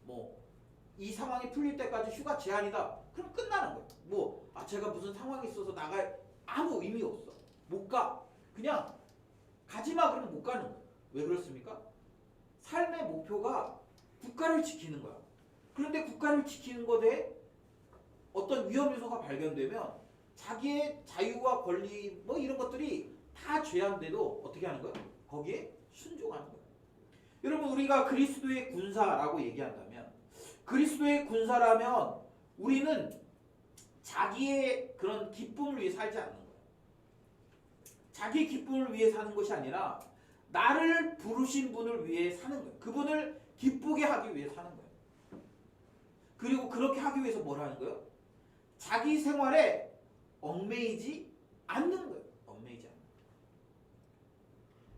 뭐 이 상황이 풀릴 때까지 휴가 제한이다. 그럼 끝나는 거예요. 뭐 제가 무슨 상황이 있어서 나갈 아무 의미 없어. 못 가. 그냥 가지마 그러면 못 가는 거예요. 왜 그렇습니까? 삶의 목표가 국가를 지키는 거야. 그런데 국가를 지키는 것에 어떤 위험 요소가 발견되면 자기의 자유와 권리 뭐 이런 것들이 다 제한돼도 어떻게 하는 거예요? 거기에 순종하는 거예요. 여러분 우리가 그리스도의 군사라고 얘기한다면 그리스도의 군사라면 우리는 자기의 그런 기쁨을 위해 살지 않는 거예요. 자기의 기쁨을 위해 사는 것이 아니라 나를 부르신 분을 위해 사는 거예요. 그분을 기쁘게 하기 위해 사는 거예요. 그리고 그렇게 하기 위해서 뭘 하는 거예요? 자기 생활에 얽매이지 않는 거예요. 얽매이지 않는 거예요.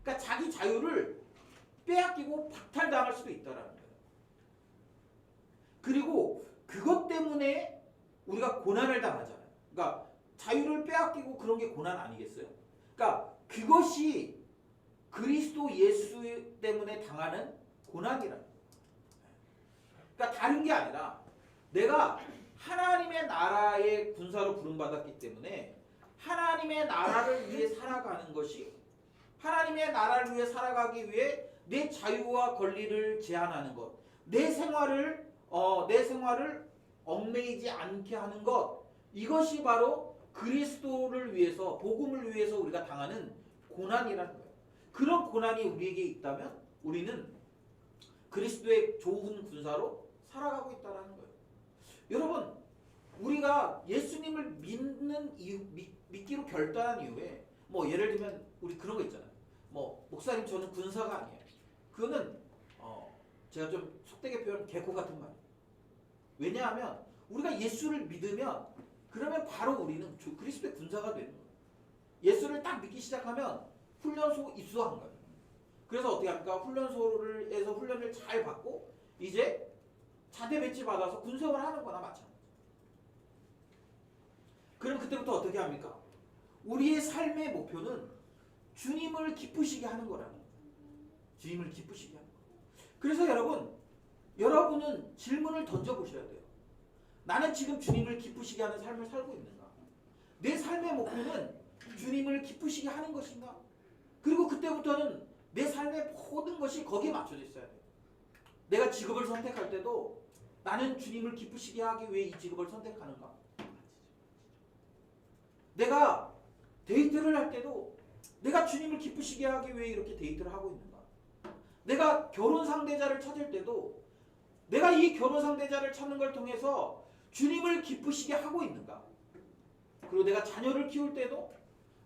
그러니까 자기 자유를 빼앗기고 박탈당할 수도 있다라는 거예요. 그리고 그것 때문에 우리가 고난을 당하잖아요. 그러니까 자유를 빼앗기고 그런 게 고난 아니겠어요? 그러니까 그것이 그리스도 예수 때문에 당하는 고난이라는 거예요. 그러니까 다른 게 아니라 내가 하나님의 나라의 군사로 부름받았기 때문에 하나님의 나라를 위해 살아가는 것이 하나님의 나라를 위해 살아가기 위해 내 자유와 권리를 제한하는 것, 내 생활을 얽매이지 않게 하는 것, 이것이 바로 그리스도를 위해서 복음을 위해서 우리가 당하는 고난이라는 거예요. 그런 고난이 우리에게 있다면 우리는 그리스도의 좋은 군사로 살아가고 있다는 거예요. 여러분 우리가 예수님을 믿는 이유, 믿기로 결단한 이후에 뭐 예를 들면 우리 그런 거 있잖아요. 뭐 목사님 저는 군사가 아니에요. 그거는 제가 좀 속되게 표현 개코 같은 말이에요. 왜냐하면 우리가 예수를 믿으면 그러면 바로 우리는 그리스도의 군사가 되는 거예요. 예수를 딱 믿기 시작하면 훈련소 입수한 거예요. 그래서 어떻게 합니까? 훈련소에서 훈련을 잘 받고 이제 자대 배치 받아서 군생활 하는 거나 마찬가지. 그럼 그때부터 어떻게 합니까? 우리의 삶의 목표는 주님을 기쁘시게 하는 거라는 거예요. 주님을 기쁘시게 하는 거예요. 그래서 여러분은 질문을 던져보셔야 돼요. 나는 지금 주님을 기쁘시게 하는 삶을 살고 있는가? 내 삶의 목표는 주님을 기쁘시게 하는 것인가? 그리고 그때부터는 내 삶의 모든 것이 거기에 맞춰져 있어야 돼요. 내가 직업을 선택할 때도 나는 주님을 기쁘시게 하기 위해 이 직업을 선택하는가? 내가 데이트를 할 때도 내가 주님을 기쁘시게 하기 위해 이렇게 데이트를 하고 있는가? 내가 결혼 상대자를 찾을 때도 내가 이 결혼 상대자를 찾는 걸 통해서 주님을 기쁘시게 하고 있는가? 그리고 내가 자녀를 키울 때도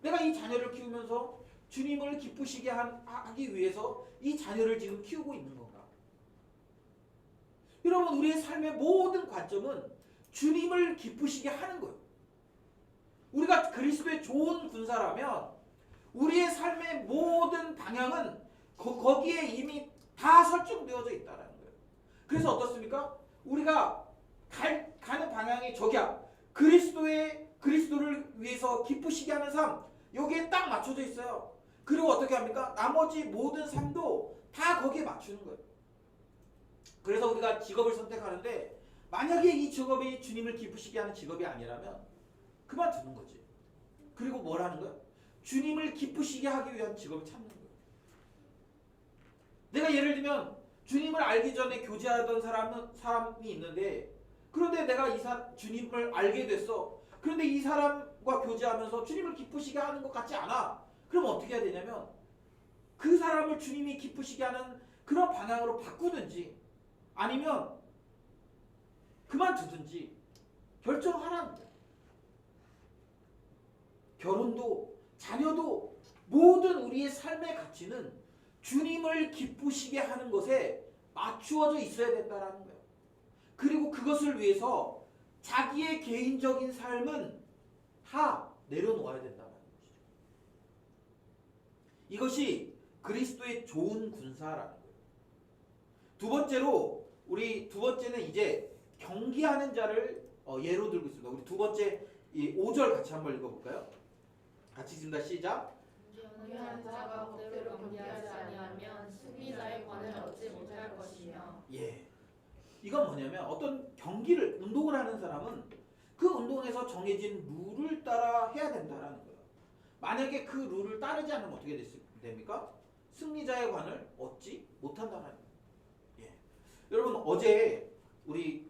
내가 이 자녀를 키우면서 주님을 기쁘시게 하기 위해서 이 자녀를 지금 키우고 있는 건가? 여러분 우리의 삶의 모든 관점은 주님을 기쁘시게 하는 거예요. 우리가 그리스도의 좋은 군사라면 우리의 삶의 모든 방향은 거기에 이미 다 설정되어져 있다는 거예요. 그래서 어떻습니까? 우리가 가는 방향이 저기야. 그리스도를 위해서 기쁘시게 하는 삶. 여기에 딱 맞춰져 있어요. 그리고 어떻게 합니까? 나머지 모든 삶도 다 거기에 맞추는 거예요. 그래서 우리가 직업을 선택하는데 만약에 이 직업이 주님을 기쁘시게 하는 직업이 아니라면 그만두는 거지. 그리고 뭘 하는 거야? 주님을 기쁘시게 하기 위한 직업을 찾는 거예요. 내가 예를 들면 주님을 알기 전에 교제하던 사람이 있는데 그런데 내가 주님을 알게 됐어. 그런데 이 사람과 교제하면서 주님을 기쁘시게 하는 것 같지 않아. 그럼 어떻게 해야 되냐면 그 사람을 주님이 기쁘시게 하는 그런 방향으로 바꾸든지 아니면 그만두든지 결정하라는 거야. 결혼도 자녀도 모든 우리의 삶의 가치는 주님을 기쁘시게 하는 것에 맞추어져 있어야 된다는 거예요. 그리고 그것을 위해서 자기의 개인적인 삶은 다 내려놓아야 된다는 것이죠. 이것이 그리스도의 좋은 군사라는 거예요. 두 번째는 이제 경기하는 자를 예로 들고 있습니다. 우리 두 번째 이 5절 같이 한번 읽어볼까요? 같이 읽습니다. 시작. 경기하는 자가 법대로 경기하지 아니하면 승리자의 관을 얻지 못할 것이며. 예. 이건 뭐냐면 어떤 운동을 하는 사람은 그 운동에서 정해진 룰을 따라 해야 된다라는 거예요. 만약에 그 룰을 따르지 않으면 어떻게 됩니까? 승리자의 관을 얻지 못한다는 거예요. 예. 여러분 어제 우리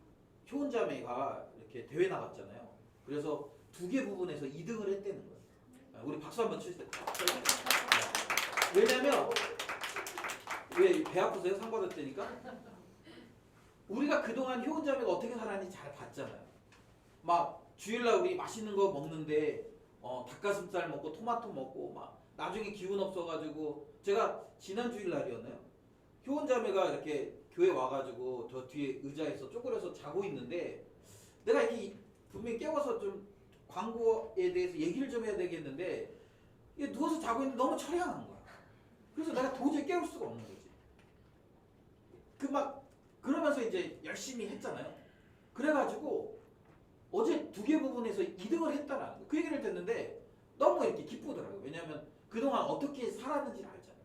효은자매가 이렇게 대회 나갔잖아요. 그래서 2개 부분에서 2등을 했다는 거예요. 우리 박수 한번 치세요. 왜냐면 왜 배 아프세요? 상 받았다니까? 우리가 그동안 효은자매가 어떻게 살았는지 잘 봤잖아요. 막 주일날 우리 맛있는 거 먹는데 닭가슴살 먹고 토마토 먹고 막 나중에 기운 없어가지고 제가 지난 주일날이었나요? 효은자매가 이렇게 교회 와가지고 저 뒤에 의자에서 쪼그려서 자고 있는데 내가 이렇게 분명히 깨워서 좀 광고에 대해서 얘기를 좀 해야 되겠는데 이게 누워서 자고 있는데 너무 처량한 거야. 그래서 내가 도저히 깨울 수가 없는 거지. 그러면서 이제 열심히 했잖아요. 그래가지고 어제 2개 부분에서 2등을 했다는 거. 그 얘기를 듣는데 너무 이렇게 기쁘더라고요. 왜냐하면 그동안 어떻게 살았는지를 알잖아요.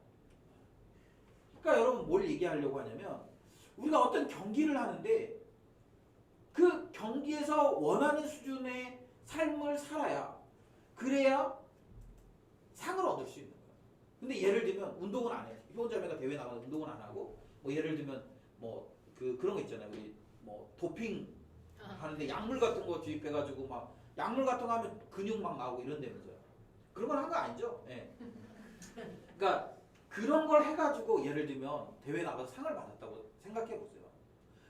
그러니까 여러분 뭘 얘기하려고 하냐면 우리가 어떤 경기를 하는데 그 경기에서 원하는 수준의 삶을 살아야 그래야 상을 얻을 수 있는 거예요. 근데 예를 들면 운동은 안 해요. 효원자매가 대회 나가서 운동은 안 하고 뭐 예를 들면 뭐 그런 거 있잖아요. 우리 뭐 도핑 하는데 약물 같은 거 주입해가지고 막 약물 같은 거 하면 근육 막 나오고 이런다면서요. 그런 건 한 거 아니죠? 예. 그러니까 그런 걸 해가지고 예를 들면 대회 나가서 상을 받았다고 생각해 보세요.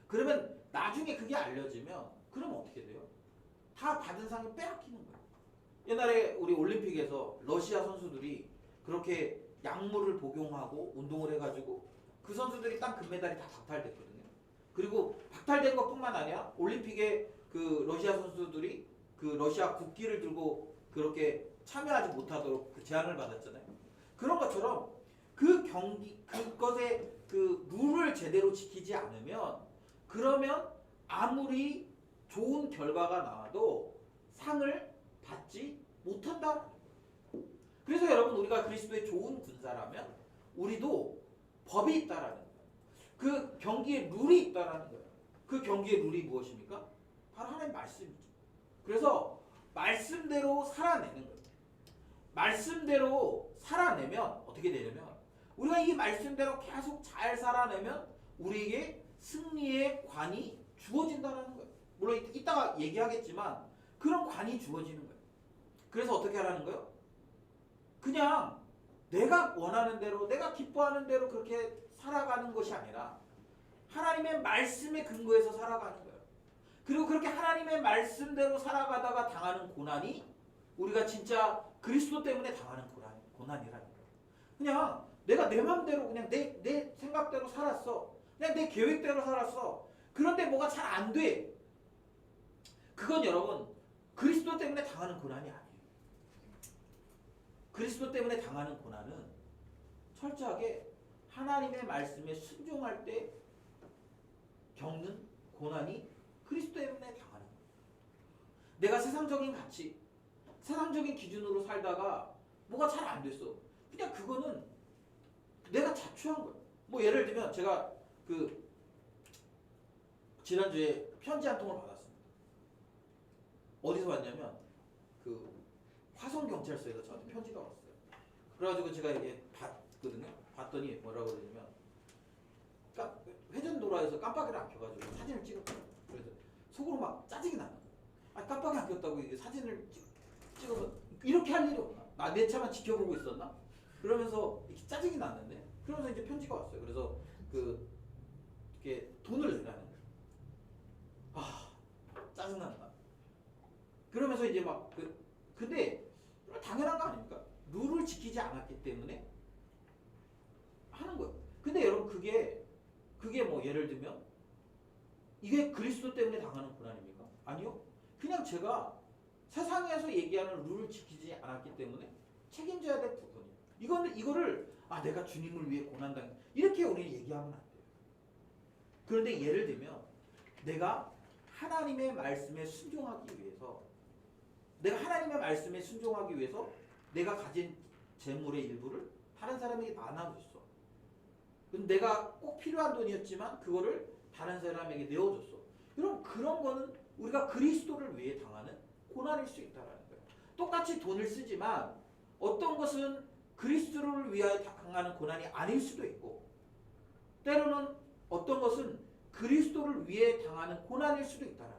그러면 나중에 그게 알려지면 그러면 어떻게 돼요? 다 받은 상을 빼앗기는 거예요. 옛날에 우리 올림픽에서 러시아 선수들이 그렇게 약물을 복용하고 운동을 해가지고 그 선수들이 딱 금메달이 다 박탈됐거든요. 그리고 박탈된 것뿐만 아니라 올림픽에 그 러시아 선수들이 그 러시아 국기를 들고 그렇게 참여하지 못하도록 그 제한을 받았잖아요. 그런 것처럼 그것의 그 룰을 제대로 지키지 않으면 그러면 아무리 좋은 결과가 나와도 상을 받지 못한다. 그래서 여러분 우리가 그리스도의 좋은 군사라면 우리도 법이 있다라는 거예요. 그 경기에 룰이 있다라는 거예요. 그 경기의 룰이 무엇입니까? 바로 하나님의 말씀이죠. 그래서 말씀대로 살아내는 거예요. 말씀대로 살아내면 어떻게 되냐면 우리가 이 말씀대로 계속 잘 살아내면 우리에게 승리의 관이 주어진다는 거예요. 물론 이따가 얘기하겠지만 그런 관이 주어지는 거예요. 그래서 어떻게 하라는 거예요? 그냥 내가 원하는 대로 내가 기뻐하는 대로 그렇게 살아가는 것이 아니라 하나님의 말씀에 근거해서 살아가는 거예요. 그리고 그렇게 하나님의 말씀대로 살아가다가 당하는 고난이 우리가 진짜 그리스도 때문에 당하는 고난이라는 거예요. 그냥 내가 내 마음대로 그냥 내 생각대로 살았어. 그냥 내 계획대로 살았어. 그런데 뭐가 잘 안 돼. 그건 여러분 그리스도 때문에 당하는 고난이 아니에요. 그리스도 때문에 당하는 고난은 철저하게 하나님의 말씀에 순종할 때 겪는 고난이 그리스도 때문에 당하는 거예요. 내가 세상적인 가치, 세상적인 기준으로 살다가 뭐가 잘 안 됐어. 그냥 그거는 내가 자초한 거예요. 뭐 예를 들면 제가 그 지난주에 편지 한 통을 받았습니다. 어디서 왔냐면 그 화성경찰서에서 저한테 편지가 왔어요. 그래가지고 제가 이게 봤거든요. 봤더니 뭐라고 그러냐면 회전도로에서 깜빡이를 안 켜가지고 사진을 찍었어요. 그래서 속으로 막 짜증이 나는 거예요. 아, 깜빡이 안 켰다고 이게 사진을 찍어서 이렇게 할 일이 없나? 나 내 차만 지켜보고 있었나? 그러면서 이렇게 짜증이 났는데 그러면서 이제 편지가 왔어요. 그래서 이렇게 돈을 내라는 거예요. 아, 짜증난다. 그러면서 이제 막 근데 당연한 거 아닙니까? 룰을 지키지 않았기 때문에 하는 거예요. 근데 여러분 그게 뭐 예를 들면 이게 그리스도 때문에 당하는 고난입니까? 아니요. 그냥 제가 세상에서 얘기하는 룰을 지키지 않았기 때문에 책임져야 될 부분이에요. 이거를 내가 주님을 위해 고난당해 이렇게 우리는 얘기하면 안 돼요. 그런데 예를 들면 내가 하나님의 말씀에 순종하기 위해서 내가 가진 재물의 일부를 다른 사람에게 나눠줬어. 근데 내가 꼭 필요한 돈이었지만 그거를 다른 사람에게 내어줬어. 여러분 그런 거는 우리가 그리스도를 위해 당하는 고난일 수 있다라는 거예요. 똑같이 돈을 쓰지만 어떤 것은 그리스도를 위하여 당하는 고난이 아닐 수도 있고 때로는 어떤 것은 그리스도를 위해 당하는 고난일 수도 있다라는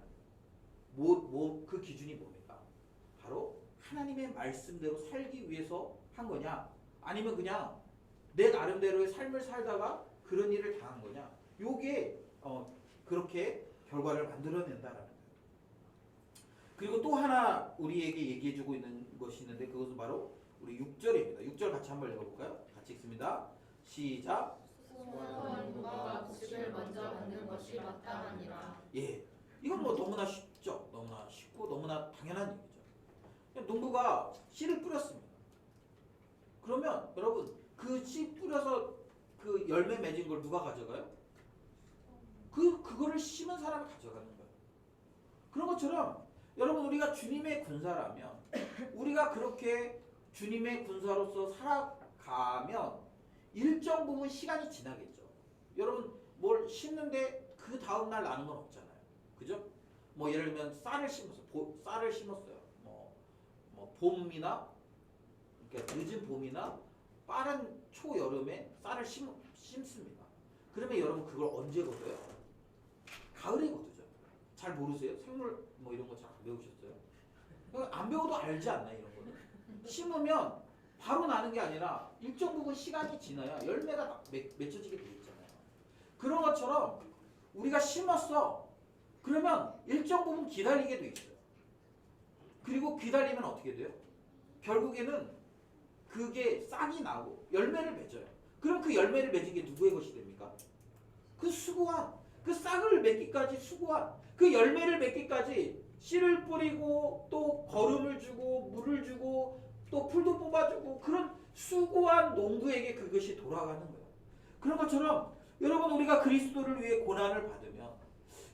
거예요. 그 기준이 뭡니까? 바로 하나님의 말씀대로 살기 위해서 한 거냐 아니면 그냥 내 나름대로의 삶을 살다가 그런 일을 당한 거냐 요게 그렇게 결과를 만들어낸다라는 거예요. 그리고 또 하나 우리에게 얘기해주고 있는 것이 있는데 그것은 바로 우리 6절입니다. 6절 같이 한번 읽어볼까요? 같이 읽습니다. 시작. 소원과 복식을 먼저 받는 것이 마땅하니라. 예, 이건 뭐 너무나 쉽죠. 너무나 쉽고 너무나 당연한 얘기죠. 농부가 씨를 뿌렸습니다. 그러면 여러분 그 씨 뿌려서 그 열매 맺은 걸 누가 가져가요? 그거를 심은 사람이 가져가는 거예요. 그런 것처럼 여러분 우리가 주님의 군사라면 우리가 그렇게 주님의 군사로서 살아가면 일정 부분 시간이 지나겠죠. 여러분 뭘 심는데 그 다음 날 나는 건 없잖아요. 그죠? 뭐 예를 들면 쌀을 심었어요. 뭐 봄이나 그러니까 늦은 봄이나 빠른 초여름에 쌀을 심습니다. 그러면 여러분 그걸 언제 거둬요? 가을에 거두죠. 잘 모르세요? 생물 뭐 이런 거 잘 안 배우셨어요? 안 배워도 알지 않나요? 이런 거는 심으면 바로 나는 게 아니라 일정 부분 시간이 지나야 열매가 맺혀지게 돼 있잖아요. 그런 것처럼 우리가 심었어. 그러면 일정 부분 기다리게 돼 있어요. 그리고 기다리면 어떻게 돼요? 결국에는 그게 싹이 나고 열매를 맺어요. 그럼 그 열매를 맺은 게 누구의 것이 됩니까? 그 수고한, 그 싹을 맺기까지 수고한, 그 열매를 맺기까지 씨를 뿌리고 또 거름을 주고 물을 주고 또 풀도 뽑아주고 그런 수고한 농부에게 그것이 돌아가는 거예요. 그런 것처럼 여러분 우리가 그리스도를 위해 고난을 받으면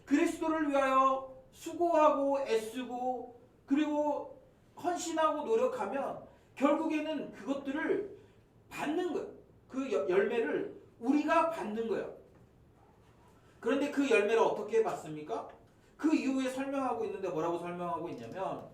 그리스도를 위하여 수고하고 애쓰고 그리고 헌신하고 노력하면 결국에는 그것들을 받는 거예요. 그 열매를 우리가 받는 거예요. 그런데 그 열매를 어떻게 받습니까? 그 이후에 설명하고 있는데 뭐라고 설명하고 있냐면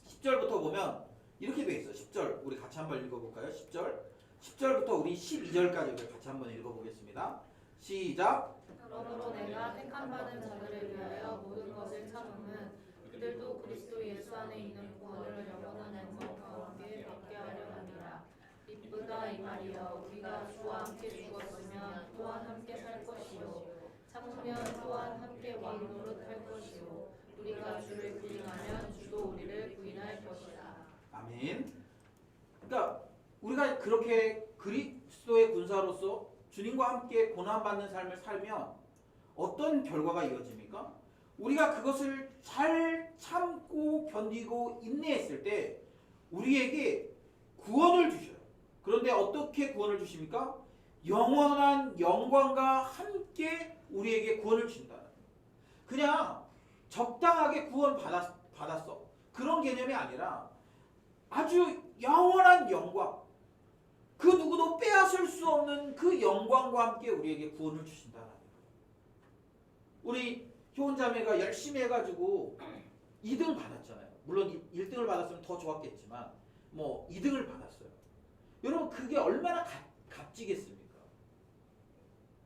10절부터 보면 이렇게 돼 있어요. 10절 우리 같이 한번 읽어볼까요? 10절부터 우리 12절까지 같이 한번 읽어보겠습니다. 시작. 그러므로 내가 택함받은 자들을 위하여 모든 것을 참음은 그들도 그리스도 예수 안에 있는 구원을 영원한 영광과 함께 받게 하려 함이라. 이쁘다 이 말이여 우리가 주와 함께 죽었으면 또한 함께 살 것이요 참으면 또한 함께 왕 노릇할 것이요 우리가 주를 부인하면 주도 우리를 부인할 것이다. 아멘. 그러니까 우리가 그렇게 그리스도의 군사로서 주님과 함께 고난받는 삶을 살면 어떤 결과가 이어집니까? 우리가 그것을 잘 참고 견디고 인내했을 때 우리에게 구원을 주셔요. 그런데 어떻게 구원을 주십니까? 영원한 영광과 함께 우리에게 구원을 주신다. 그냥 적당하게 구원 받았어. 그런 개념이 아니라 아주 영원한 영광, 그 누구도 빼앗을 수 없는 그 영광과 함께 우리에게 구원을 주신다는 거예요. 우리 효원자매가 열심히 해가지고 2등 받았잖아요. 물론 1등을 받았으면 더 좋았겠지만 뭐 2등을 받았어요. 여러분 그게 얼마나 값지겠습니까?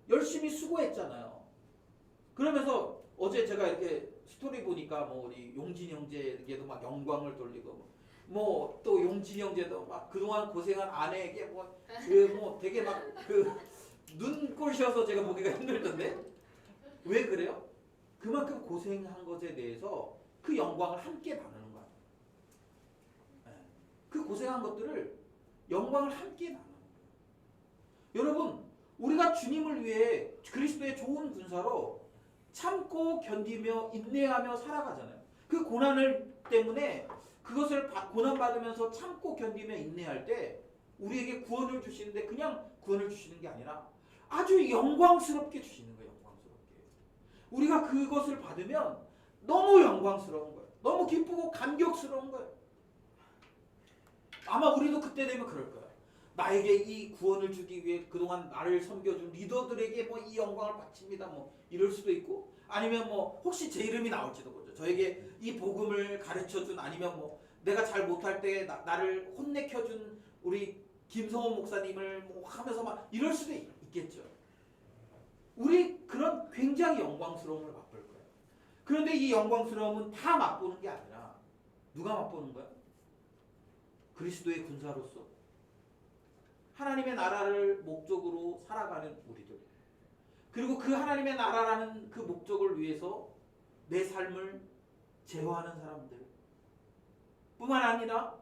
열심히 수고했잖아요. 그러면서 어제 제가 이렇게 스토리 보니까 뭐 우리 용진 형제에게도 막 영광을 돌리고 뭐 또 용진 형제도 막 그동안 고생한 아내에게 뭐 되게 막 그 눈꼴셔서 제가 보기가 힘들던데 왜 그래요? 그만큼 고생한 것에 대해서 그 영광을 함께 나누는 거야. 그 고생한 것들을 영광을 함께 나누는 거예요. 여러분 우리가 주님을 위해 그리스도의 좋은 군사로 참고 견디며 인내하며 살아가잖아요. 그 고난을 때문에 그것을 고난받으면서 참고 견디며 인내할 때 우리에게 구원을 주시는데 그냥 구원을 주시는 게 아니라 아주 영광스럽게 주시는 거예요. 영광스럽게. 우리가 그것을 받으면 너무 영광스러운 거예요. 너무 기쁘고 감격스러운 거예요. 아마 우리도 그때 되면 그럴 거예요. 나에게 이 구원을 주기 위해 그동안 나를 섬겨준 리더들에게 뭐 이 영광을 바칩니다. 뭐 이럴 수도 있고 아니면 뭐 혹시 제 이름이 나올지도 모르죠. 저에게 이 복음을 가르쳐준 아니면 뭐 내가 잘 못할 때 나를 혼내켜준 우리 김성호 목사님을 뭐 하면서 막 이럴 수도 있겠죠. 우리 그런 굉장히 영광스러움을 맛볼 거예요. 그런데 이 영광스러움은 다 맛보는 게 아니라 누가 맛보는 거야? 그리스도의 군사로서 하나님의 나라를 목적으로 살아가는 우리들, 그리고 그 하나님의 나라라는 그 목적을 위해서 내 삶을 제어하는 사람들 뿐만 아니라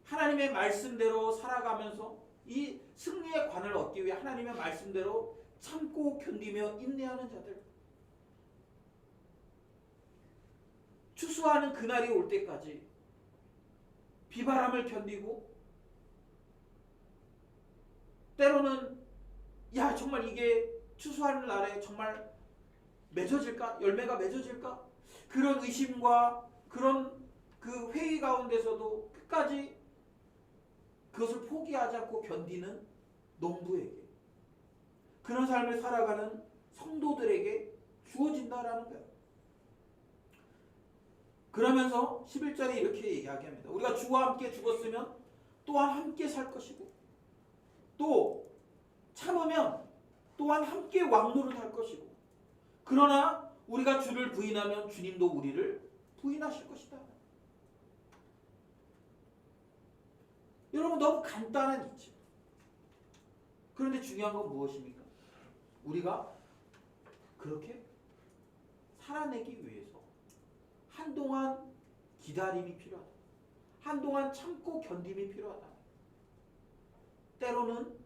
하나님의 말씀대로 살아가면서 이 승리의 관을 얻기 위해 하나님의 말씀대로 참고 견디며 인내하는 자들, 추수하는 그날이 올 때까지 비바람을 견디고 때로는 야 정말 이게 추수하는 날에 정말 맺어질까? 열매가 맺어질까? 그런 의심과 그런 그 회의 가운데서도 끝까지 그것을 포기하지 않고 견디는 농부에게, 그런 삶을 살아가는 성도들에게 주어진다라는 거예요. 그러면서 11절에 이렇게 이야기합니다. 우리가 주와 함께 죽었으면 또한 함께 살 것이고 또 참으면 또한 함께 왕노릇할 것이고 그러나 우리가 주를 부인하면 주님도 우리를 부인하실 것이다. 여러분 너무 간단한 이치. 그런데 중요한 건 무엇입니까? 우리가 그렇게 살아내기 위해서 한동안 기다림이 필요하다. 한동안 참고 견딤이 필요하다. 때로는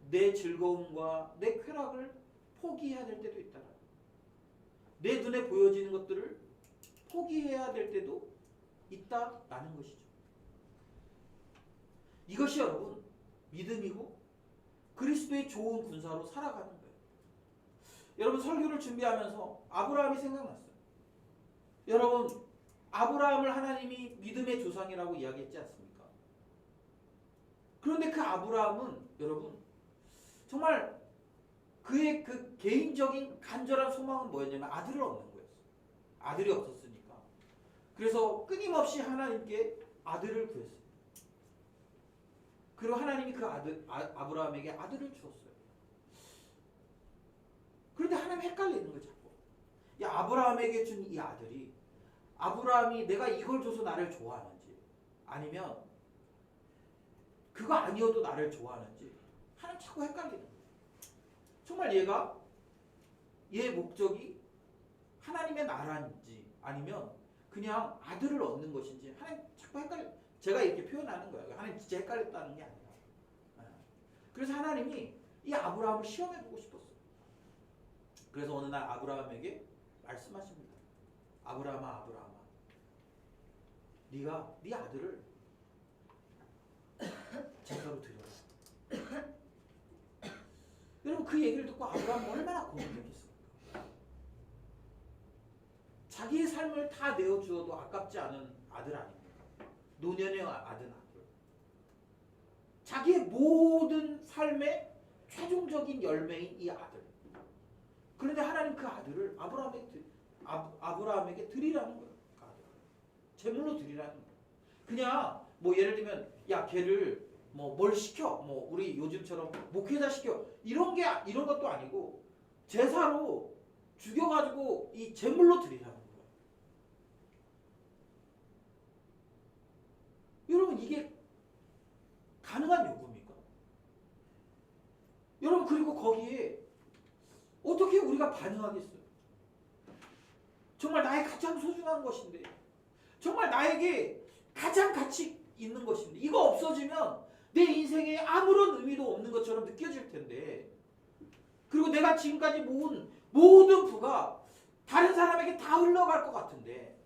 내 즐거움과 내 쾌락을 포기해야 될 때도 있다. 내 눈에 보여지는 것들을 포기해야 될 때도 있다라는 것이죠. 이것이 여러분 믿음이고 그리스도의 좋은 군사로 살아가는 거예요. 여러분 설교를 준비하면서 아브라함이 생각났어요. 여러분 아브라함을 하나님이 믿음의 조상이라고 이야기했지 않습니까? 그런데 그 아브라함은 여러분 정말 그의 그 개인적인 간절한 소망은 뭐였냐면 아들을 얻는 거였어요. 아들이 없었으니까. 그래서 끊임없이 하나님께 아들을 구했어요. 그리고 하나님이 그 아브라함에게 아들을 주었어요. 그런데 하나님 헷갈리는 거죠. 야, 아브라함에게 준 이 아들이 아브라함이 내가 이걸 줘서 나를 좋아하는지 아니면 그거 아니어도 나를 좋아하는지 하나님 자꾸 헷갈리는 거예요. 정말 얘 목적이 하나님의 나라인지 아니면 그냥 아들을 얻는 것인지 하나님 자꾸 헷갈려. 제가 이렇게 표현하는 거예요. 하나님 진짜 헷갈렸다는 게 아니라. 그래서 하나님이 이 아브라함을 시험해보고 싶었어요. 그래서 어느 날 아브라함에게 말씀하십니다. 아브라함아, 네가 네 아들을 제사로 드려라. 여러분 그 얘기를 듣고 아브라함은 얼마나 고민했겠습니까? 자기의 삶을 다 내어주어도 아깝지 않은 아들 아닙니까? 노년의 아들. 자기의 모든 삶의 최종적인 열매인 이 아들. 그런데 하나님 그 아들을 아브라함에게 드리라는 거예요. 그 아들을. 제물로 드리라는 거예요. 그냥 뭐 예를 들면 야 걔를 뭐 뭘 시켜, 뭐 우리 요즘처럼 목회자 시켜 이런 것도 아니고 제사로 죽여가지고 이 제물로 드리라는 거예요. 여러분 이게 가능한 요구입니까? 여러분 그리고 거기에 어떻게 우리가 반응하겠어요? 정말 나의 가장 소중한 것인데, 정말 나에게 가장 가치 있는 것인데 이거 없어지면 내 인생에 아무런 의미도 없는 것처럼 느껴질 텐데, 그리고 내가 지금까지 모은 모든 부가 다른 사람에게 다 흘러갈 것 같은데,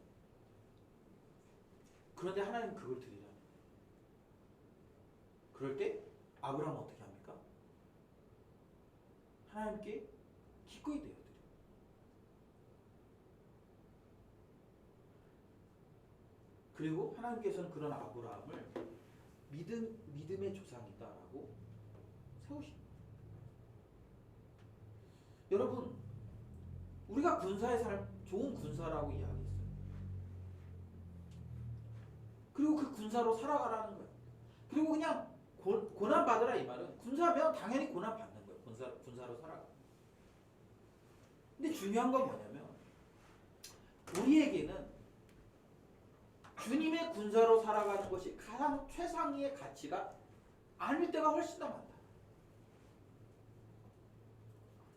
그런데 하나님 그걸 드리라. 그럴 때 아브라함은 어떻게 합니까? 하나님께 기꺼이 내어드려요. 그리고 하나님께서는 그런 아브라함을 믿음의 조상이다라고 세우십니다. 여러분, 우리가 군사의 삶, 좋은 군사라고 이야기했어요. 그리고 그 군사로 살아가라는 거예요. 그리고 그냥 고난 받으라 이 말은, 군사면 당연히 고난 받는 거예요. 군사로 살아가. 근데 중요한 건 뭐냐면, 우리에게는 주님의 군사로 살아가는 것이 가장 최상위의 가치가 아닐 때가 훨씬 더 많다.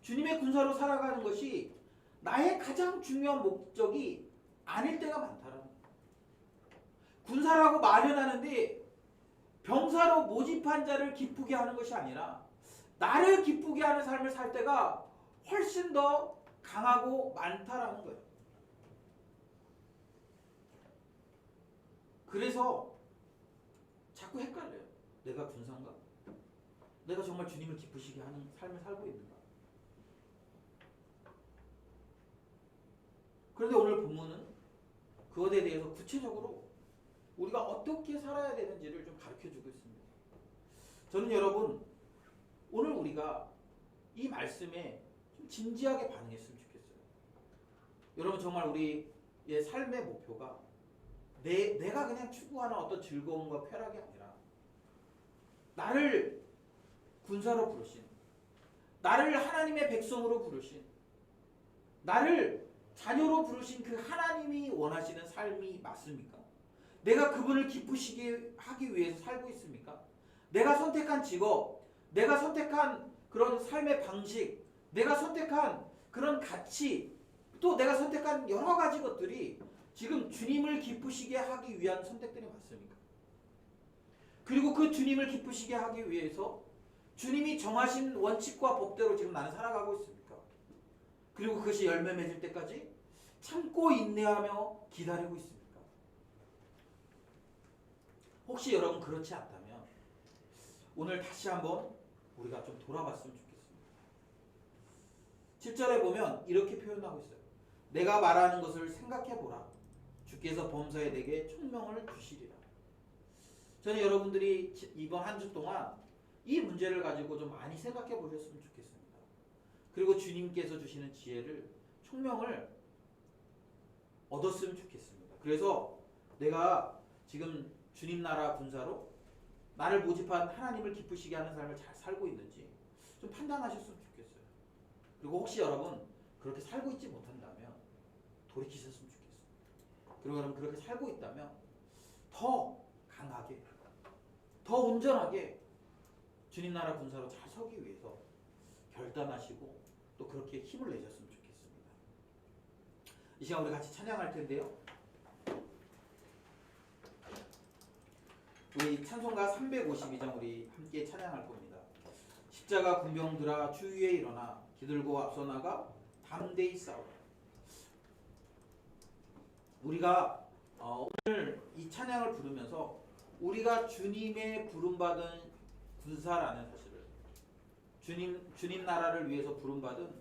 주님의 군사로 살아가는 것이 나의 가장 중요한 목적이 아닐 때가 많다라는 거예요. 군사라고 말은 하는데 병사로 모집한 자를 기쁘게 하는 것이 아니라 나를 기쁘게 하는 삶을 살 때가 훨씬 더 강하고 많다라는 거예요. 그래서 자꾸 헷갈려요. 내가 군사인가? 내가 정말 주님을 기쁘시게 하는 삶을 살고 있는가? 그런데 오늘 본문은 그것에 대해서 구체적으로 우리가 어떻게 살아야 되는지를 좀 가르쳐주고 있습니다. 저는 여러분, 오늘 우리가 이 말씀에 좀 진지하게 반응했으면 좋겠어요. 여러분, 정말 우리의 삶의 목표가 내가 그냥 추구하는 어떤 즐거움과 쾌락이 아니라 나를 군사로 부르신, 나를 하나님의 백성으로 부르신, 나를 자녀로 부르신 그 하나님이 원하시는 삶이 맞습니까? 내가 그분을 기쁘시게 하기 위해서 살고 있습니까? 내가 선택한 직업, 내가 선택한 그런 삶의 방식, 내가 선택한 그런 가치, 또 내가 선택한 여러 가지 것들이 지금 주님을 기쁘시게 하기 위한 선택들이 맞습니까? 그리고 그 주님을 기쁘시게 하기 위해서 주님이 정하신 원칙과 법대로 지금 나는 살아가고 있습니까? 그리고 그것이 열매 맺을 때까지 참고 인내하며 기다리고 있습니까? 혹시 여러분 그렇지 않다면 오늘 다시 한번 우리가 좀 돌아봤으면 좋겠습니다. 7절에 보면 이렇게 표현하고 있어요. 내가 말하는 것을 생각해보라. 주께서 범사에 내게 총명을 주시리라. 저는 여러분들이 이번 한 주 동안 이 문제를 가지고 좀 많이 생각해 보셨으면 좋겠습니다. 그리고 주님께서 주시는 지혜를, 총명을 얻었으면 좋겠습니다. 그래서 내가 지금 주님 나라 군사로 나를 모집한 하나님을 기쁘시게 하는 삶을 잘 살고 있는지 좀 판단하셨으면 좋겠어요. 그리고 혹시 여러분 그렇게 살고 있지 못한다면 돌이키셨으면 좋겠어요. 그리고 여러분 그렇게 살고 있다면 더 강하게, 더 온전하게 주님 나라 군사로 잘 서기 위해서 결단하시고 또 그렇게 힘을 내셨으면 좋겠습니다. 이 시간 우리 같이 찬양할 텐데요. 우리 찬송가 352장 우리 함께 찬양할 겁니다. 십자가 군병들아 주 위에 일어나 기들고 앞서 나가 담대히 싸우라. 우리가 오늘 이 찬양을 부르면서 우리가 주님의 부름받은 군사라는 사실을, 주님 나라를 위해서 부름받은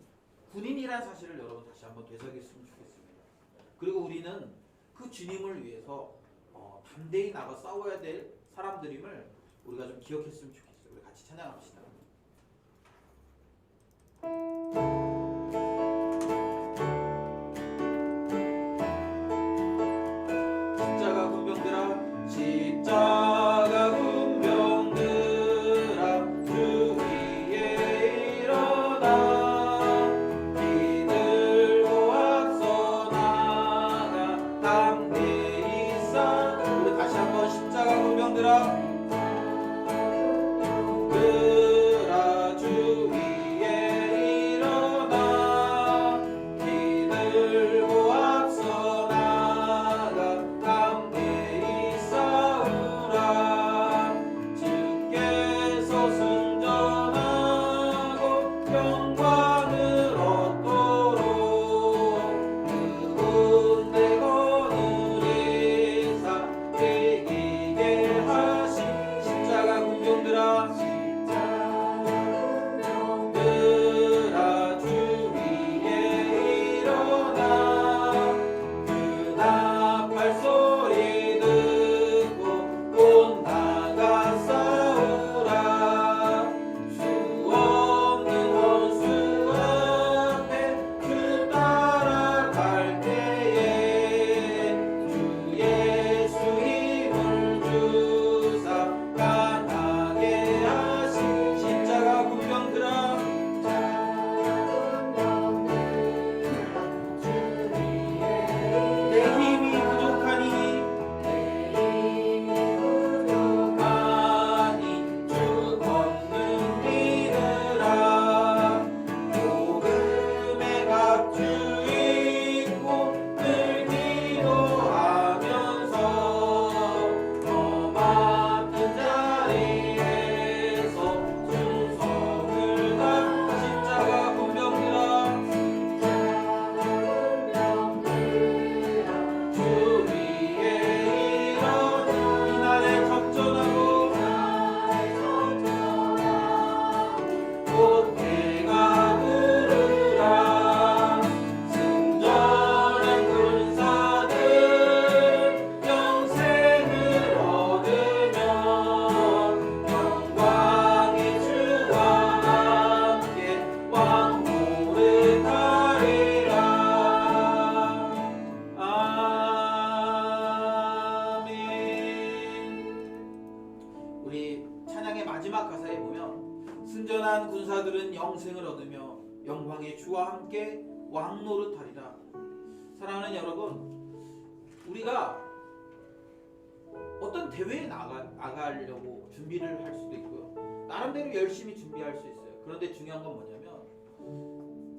군인이라는 사실을 여러분 다시 한번 되새겼으면 좋겠습니다. 그리고 우리는 그 주님을 위해서 담대히 나가 싸워야 될 사람들임을 우리가 좀 기억했으면 좋겠어요. 우리 같이 찬양합시다. 십자가 군병들아 십자가 군병들아 주 위에 일어나 기들고 앞서 나가 담대히 싸 우리 다시 한번 십자가 군병들아 주 위에 일어나 기들고 앞서 나가 담대히 싸우라 주께서 승전하고 영광을 얻도록 그분대 거느리사 이기게 하신 십자가 군병들아 주 위에 일어나 그 나팔 소리 듣고 곧 나가 싸우라 수 없는 원수 앞에 주 따라갈 때에 주 예수 힘을 주사 강하게 하신 십자가 군병들아 내 힘이 부족하니 주 걷는 이들아 복음의 값주 있고 늘 기도하면서 맡은 자리에서 충성을 다 십자가 군병들아 주 위에 일어나 이날에 접전하고 곧 내가 부르라 승전한 군사들 영생을 얻으며 영광의 주와 함께 왕노릇 하리라 아멘. 우리 찬양의 마지막 가사에 보면 승전한 군사들은 영생을 얻으며 영광의 주와 함께 왕노릇하리라. 사랑하는 여러분, 우리가 어떤 대회에 나가려고 준비를 할 수도 있고요. 나름대로 열심히 준비할 수 있어요. 그런데 중요한 건 뭐냐면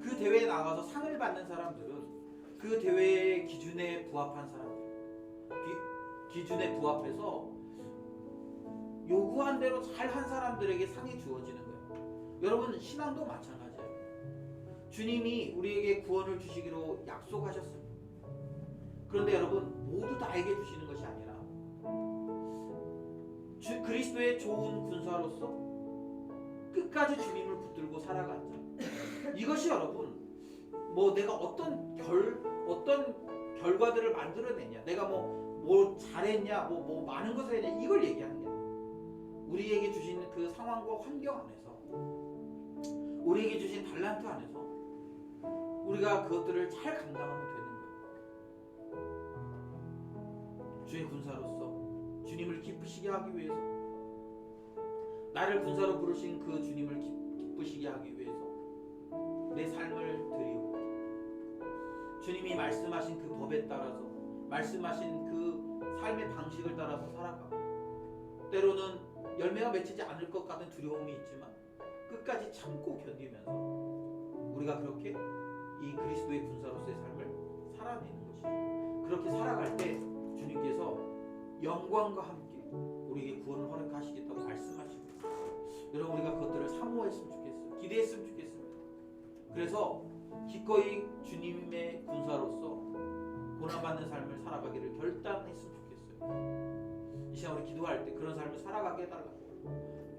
그 대회에 나가서 상을 받는 사람들은 그 대회의 기준에 부합한 사람들, 기준에 부합해서 요구한 대로 잘한 사람들에게 상이 주어지는 거예요. 여러분, 신앙도 마찬가지예요. 주님이 우리에게 구원을 주시기로 약속하셨습니다. 그런데 여러분, 모두 다에게 주시는 것이 아니라 그리스도의 좋은 군사로서 끝까지 주님을 붙들고 살아간 자, 이것이 여러분 뭐 내가 어떤 결과들을 만들어내냐, 내가 뭐 잘했냐, 뭐 많은 것을 했냐, 이걸 얘기하는 게 아니에요. 우리에게 주신 그 상황과 환경 안에서, 우리에게 주신 달란트 안에서 우리가 그것들을 잘 감당하면 되는 거예요. 주의 군사로서 주님을 기쁘시게 하기 위해서, 나를 군사로 부르신 그 주님을 기쁘시게 하기 위해서 내 삶을 드리고 주님이 말씀하신 그 법에 따라서, 말씀하신 그 삶의 방식을 따라서 살아가고, 때로는 열매가 맺히지 않을 것 같은 두려움이 있지만 끝까지 참고 견디면서 우리가 그렇게 이 그리스도의 군사로서의 삶을 살아내는 것이죠. 그렇게 살아갈 때 주님께서 영광과 함께 우리에게 구원을 허락하시겠다고 말씀하십니다. 여러분, 우리가 그것들을 사모했으면 좋겠어요. 기대했으면 좋겠습니다. 그래서 기꺼이 주님의 군사로서 고난받는 삶을 살아가기를 결단했으면 좋겠어요. 이 시간 우리 기도할 때 그런 삶을 살아가게 해달라고,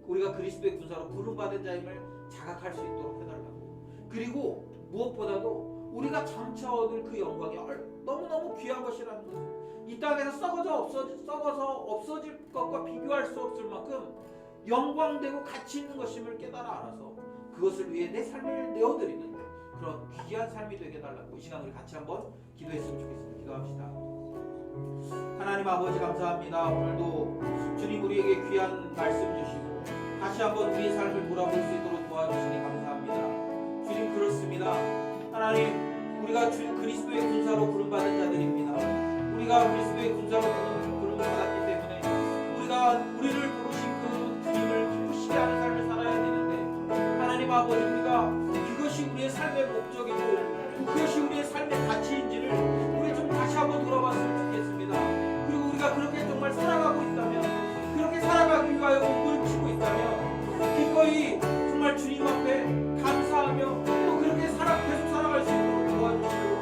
우리가 그리스도의 군사로 부름받은 자임을 자각할 수 있도록 해달라고, 그리고 무엇보다도 우리가 장차 얻을 그 영광이 너무너무 것이라는 것을, 이 땅에서 썩어서 없어질 것과 비교할 수 없을 만큼 영광되고 가치 있는 것임을 깨달아 알아서 그것을 위해 내 삶을 내어드리는 그런 귀한 삶이 되게 해달라고 이 시간 우리 같이 한번 기도했으면 좋겠습니다. 기도합시다. 하나님 아버지 감사합니다. 오늘도 주님 우리에게 귀한 말씀 주시고 다시 한번 우리의 삶을 돌아볼 수 있도록 도와주시니 감사합니다. 주님 그렇습니다. 하나님 우리가 주 그리스도의 군사로 부름받은 자들입니다. 우리가 그리스도의 군사로 부름받았기 때문에 우리를 부르신 그 주님을 기쁘시게 하는 삶을 살아야 되는데 하나님 아버지 우리가 그것이 우리의 삶의 목적이고 그것이 우리의 삶의 가치인지를 우리 좀 다시 한번 돌아봤으면 좋겠습니다. 그리고 우리가 그렇게 정말 살아가고 있다면 그렇게 살아가기 위하여 몸부림 치고 있다면 기꺼이 정말 주님 앞에 감사하며 또 그렇게 계속 살아갈 수 있도록 도와주시고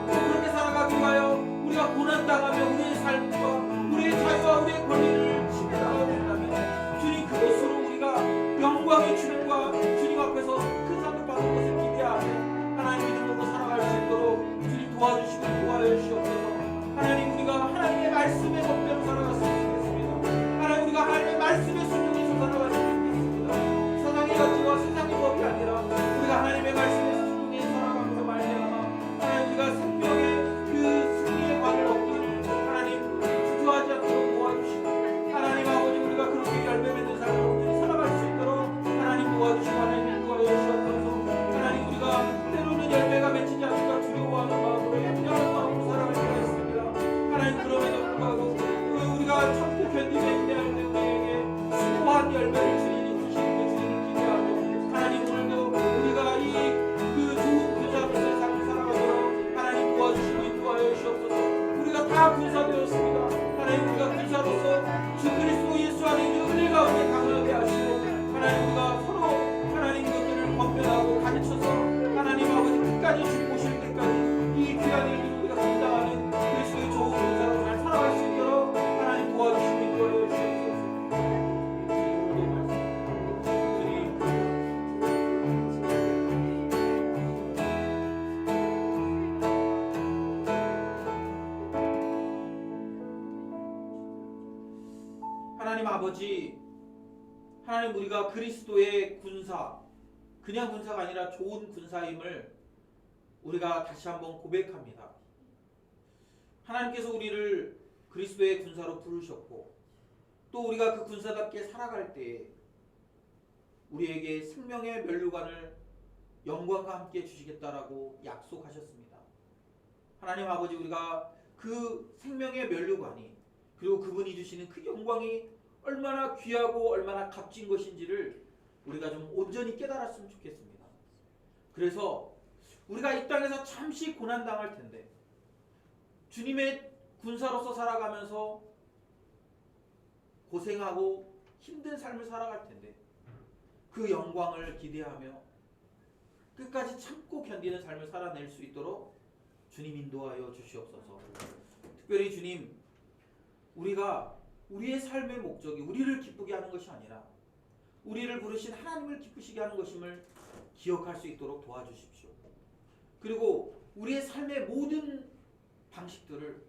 또 그렇게 살아가기 위하여 우리가 고난당하며 우리의 삶과 우리의 자유와 우리의 권리를 침해당하게 된다면 주님 그것으로 우리가 영광의 주님과 주님 앞에서 큰 상급 받는 것을 기대하며 하나님 믿음으로 살아갈 수 있도록 주님 도와주시고 도와여 주시옵소서. 하나님 우리가 하나님의 말씀의 법대로 살아갔으면 좋겠습니다. 하나님 우리가 하나님의 말씀의 순종에서 살아갔으면 좋겠습니다. 세상의 가치와 세상의 법이 아니라 우리가 하나님의 말씀의 순종에 살아가면서 말미암아 하나님 우리가 생명의 그 승리의 관을 얻기를 하나님 주저하지 않도록 도와주시고 하나님 아버지 우리가 그렇게 열매 맺는 삶으로 살아갈 수 있도록 하나님 도와주시고 하나님 도와여 주시옵소서. 하나님 우리가 때로는 열매가 맺히지 않을까 두려워하는 마음으로 염려하는 마음으로 살아갈 때가 있습니다. 하나님 그럼에도 불구하고 우리가 참고 견디며 인내할 때 우리에게 수고한 열매를 주시는 그 주님을 기대하고 하나님 오늘도 우리가 이 그 좋은 군사로서의 삶을 살아가도록 하나님 도와주시고 인도하여 주시옵소서. 우리가 다 군사되었습니다. 하나님 우리가 군사로서 주 그리스도 예수 안에 있는 은혜 가운데 강하게 하시고 하나님 우리가 서로 하나님 것들을 권면하고 가르쳐서 하나님 아버지 끝까지 주 보실 때까지 이 귀한 일을 우리가 감당하는 그리스도의 좋은 군사로 잘 살아갈 수 있도록 하나님 도와주시고 인도하여 주시옵소서. 오늘도 말씀 주님 하나님 아버지 하나님 우리가 그리스도의 군사 그냥 군사가 아니라 좋은 군사임을 우리가 다시 한번 고백합니다. 하나님께서 우리를 그리스도의 군사로 부르셨고 또 우리가 그 군사답게 살아갈 때에 우리에게 생명의 면류관을 영광과 함께 주시겠다라고 약속하셨습니다. 하나님 아버지 우리가 그 생명의 면류관이 그리고 그분이 주시는 그 영광이 얼마나 귀하고 얼마나 값진 것인지를 우리가 좀 온전히 깨달았으면 좋겠습니다. 그래서 우리가 이 땅에서 잠시 고난당할 텐데 주님의 군사로서 살아가면서 고생하고 힘든 삶을 살아갈 텐데 그 영광을 기대하며 끝까지 참고 견디는 삶을 살아낼 수 있도록 주님 인도하여 주시옵소서. 특별히 주님 우리가 우리의 삶의 목적이 우리를 기쁘게 하는 것이 아니라 우리를 부르신 하나님을 기쁘시게 하는 것임을 기억할 수 있도록 도와주십시오. 그리고 우리의 삶의 모든 방식들을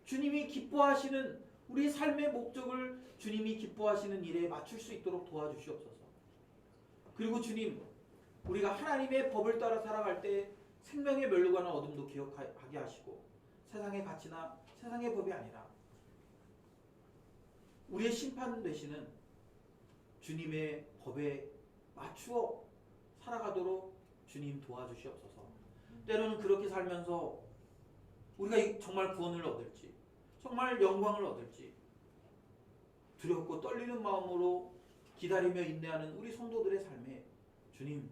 주님이 기뻐하시는 우리의 삶의 목적을 주님이 기뻐하시는 일에 맞출 수 있도록 도와주시옵소서. 그리고 주님 우리가 하나님의 법을 따라 살아갈 때 생명의 면류관을 어둠도 기억하게 하시고 세상의 가치나 세상의 법이 아니라 우리의 심판 되시는 주님의 법에 맞추어 살아가도록 주님 도와주시옵소서. 때로는 그렇게 살면서 우리가 정말 구원을 얻을지 정말 영광을 얻을지 두렵고 떨리는 마음으로 기다리며 인내하는 우리 성도들의 삶에 주님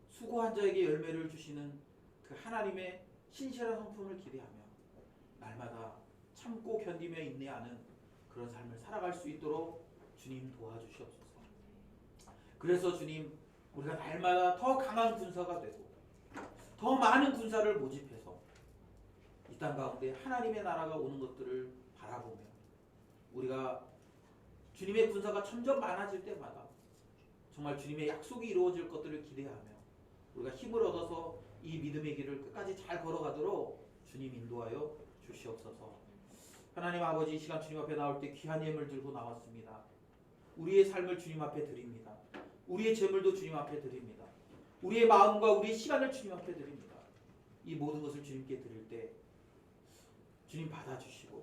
수고한 자에게 열매를 주시는 그 하나님의 신실한 성품을 기대하며 날마다 참고 견디며 인내하는 그런 삶을 살아갈 수 있도록 주님 도와주시옵소서. 그래서 주님 우리가 날마다 더 강한 군사가 되고 더 많은 군사를 모집해서 이 땅 가운데 하나님의 나라가 오는 것들을 바라보며 우리가 주님의 군사가 점점 많아질 때마다 정말 주님의 약속이 이루어질 것들을 기대하며 우리가 힘을 얻어서 이 믿음의 길을 끝까지 잘 걸어가도록 주님 인도하여 주시옵소서. 하나님 아버지, 이 시간 주님 앞에 나올 때 귀한 예물 들고 나왔습니다. 우리의 삶을 주님 앞에 드립니다. 우리의 재물도 주님 앞에 드립니다. 우리의 마음과 우리의 시간을 주님 앞에 드립니다. 이 모든 것을 주님께 드릴 때 주님 받아주시고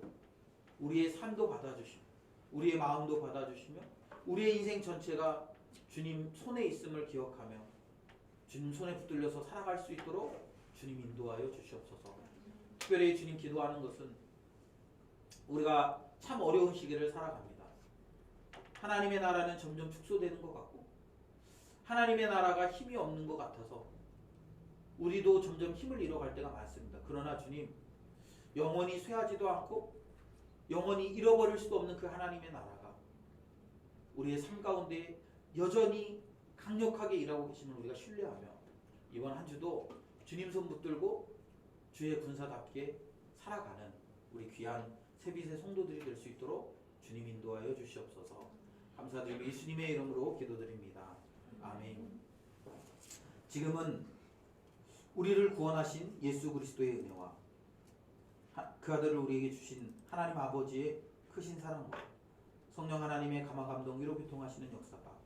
우리의 삶도 받아주시고 우리의 마음도 받아주시며 우리의 인생 전체가 주님 손에 있음을 기억하며 주님 손에 붙들려서 살아갈 수 있도록 주님 인도하여 주시옵소서. 특별히 주님 기도하는 것은 우리가 참 어려운 시기를 살아갑니다. 하나님의 나라는 점점 축소되는 것 같고 하나님의 나라가 힘이 없는 것 같아서 우리도 점점 힘을 잃어갈 때가 많습니다. 그러나 주님, 영원히 쇠하지도 않고 영원히 잃어버릴 수도 없는 그 하나님의 나라가 우리의 삶 가운데 여전히 강력하게 일하고 계심을 우리가 신뢰하며 이번 한 주도 주님 손 붙들고 주의 군사답게 살아가는 우리 귀한 세빛의 성도들이 될 수 있도록 주님 인도하여 주시옵소서. 감사드리며 예수님의 이름으로 기도드립니다. 아멘. 지금은 우리를 구원하신 예수 그리스도의 은혜와 그 아들을 우리에게 주신 하나님 아버지의 크신 사랑과 성령 하나님의 감화 감동 위로 교통하시는 역사가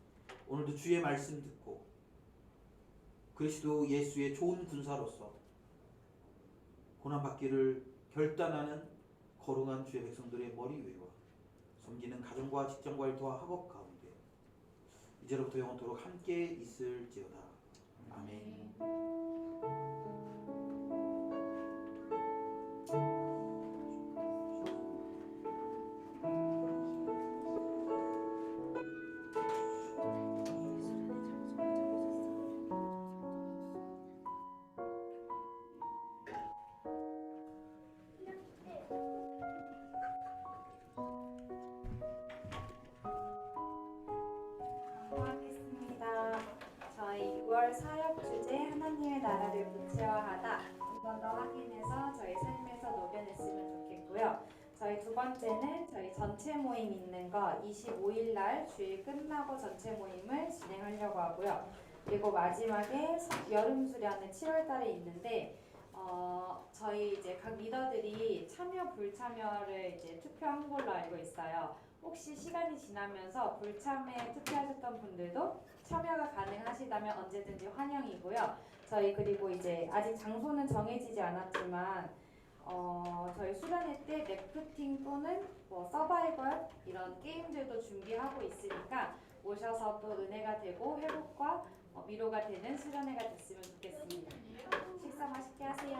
오늘도 주의 말씀 듣고 그리스도 예수의 좋은 군사로서 고난받기를 결단하는 거룩한 주의 백성들의 머리 위와 섬기는 가정과 직장과 일터와 학업 가운데 이제로부터 영원토록 함께 있을지어다. 아멘. 하겠습니다. 저희 6월 사역 주제 하나님의 나라를 구체화하다 한 번 더 확인해서 저희 삶에서 녹여냈으면 좋겠고요. 저희 두 번째는 저희 전체 모임 있는 거 25일 날 주일 끝나고 전체 모임을 진행하려고 하고요. 그리고 마지막에 여름 수련은 7월 달에 있는데 저희 이제 각 리더들이 참여 불참여를 이제 투표한 걸로 알고 있어요. 혹시 시간이 지나면서 불참에 투표하셨던 분들도 참여가 가능하시다면 언제든지 환영이고요. 저희 그리고 이제 아직 장소는 정해지지 않았지만 저희 수련회 때 래프팅 또는 뭐 서바이벌 이런 게임들도 준비하고 있으니까 오셔서 또 은혜가 되고 회복과 위로가 되는 수련회가 됐으면 좋겠습니다. 식사 맛있게 하세요.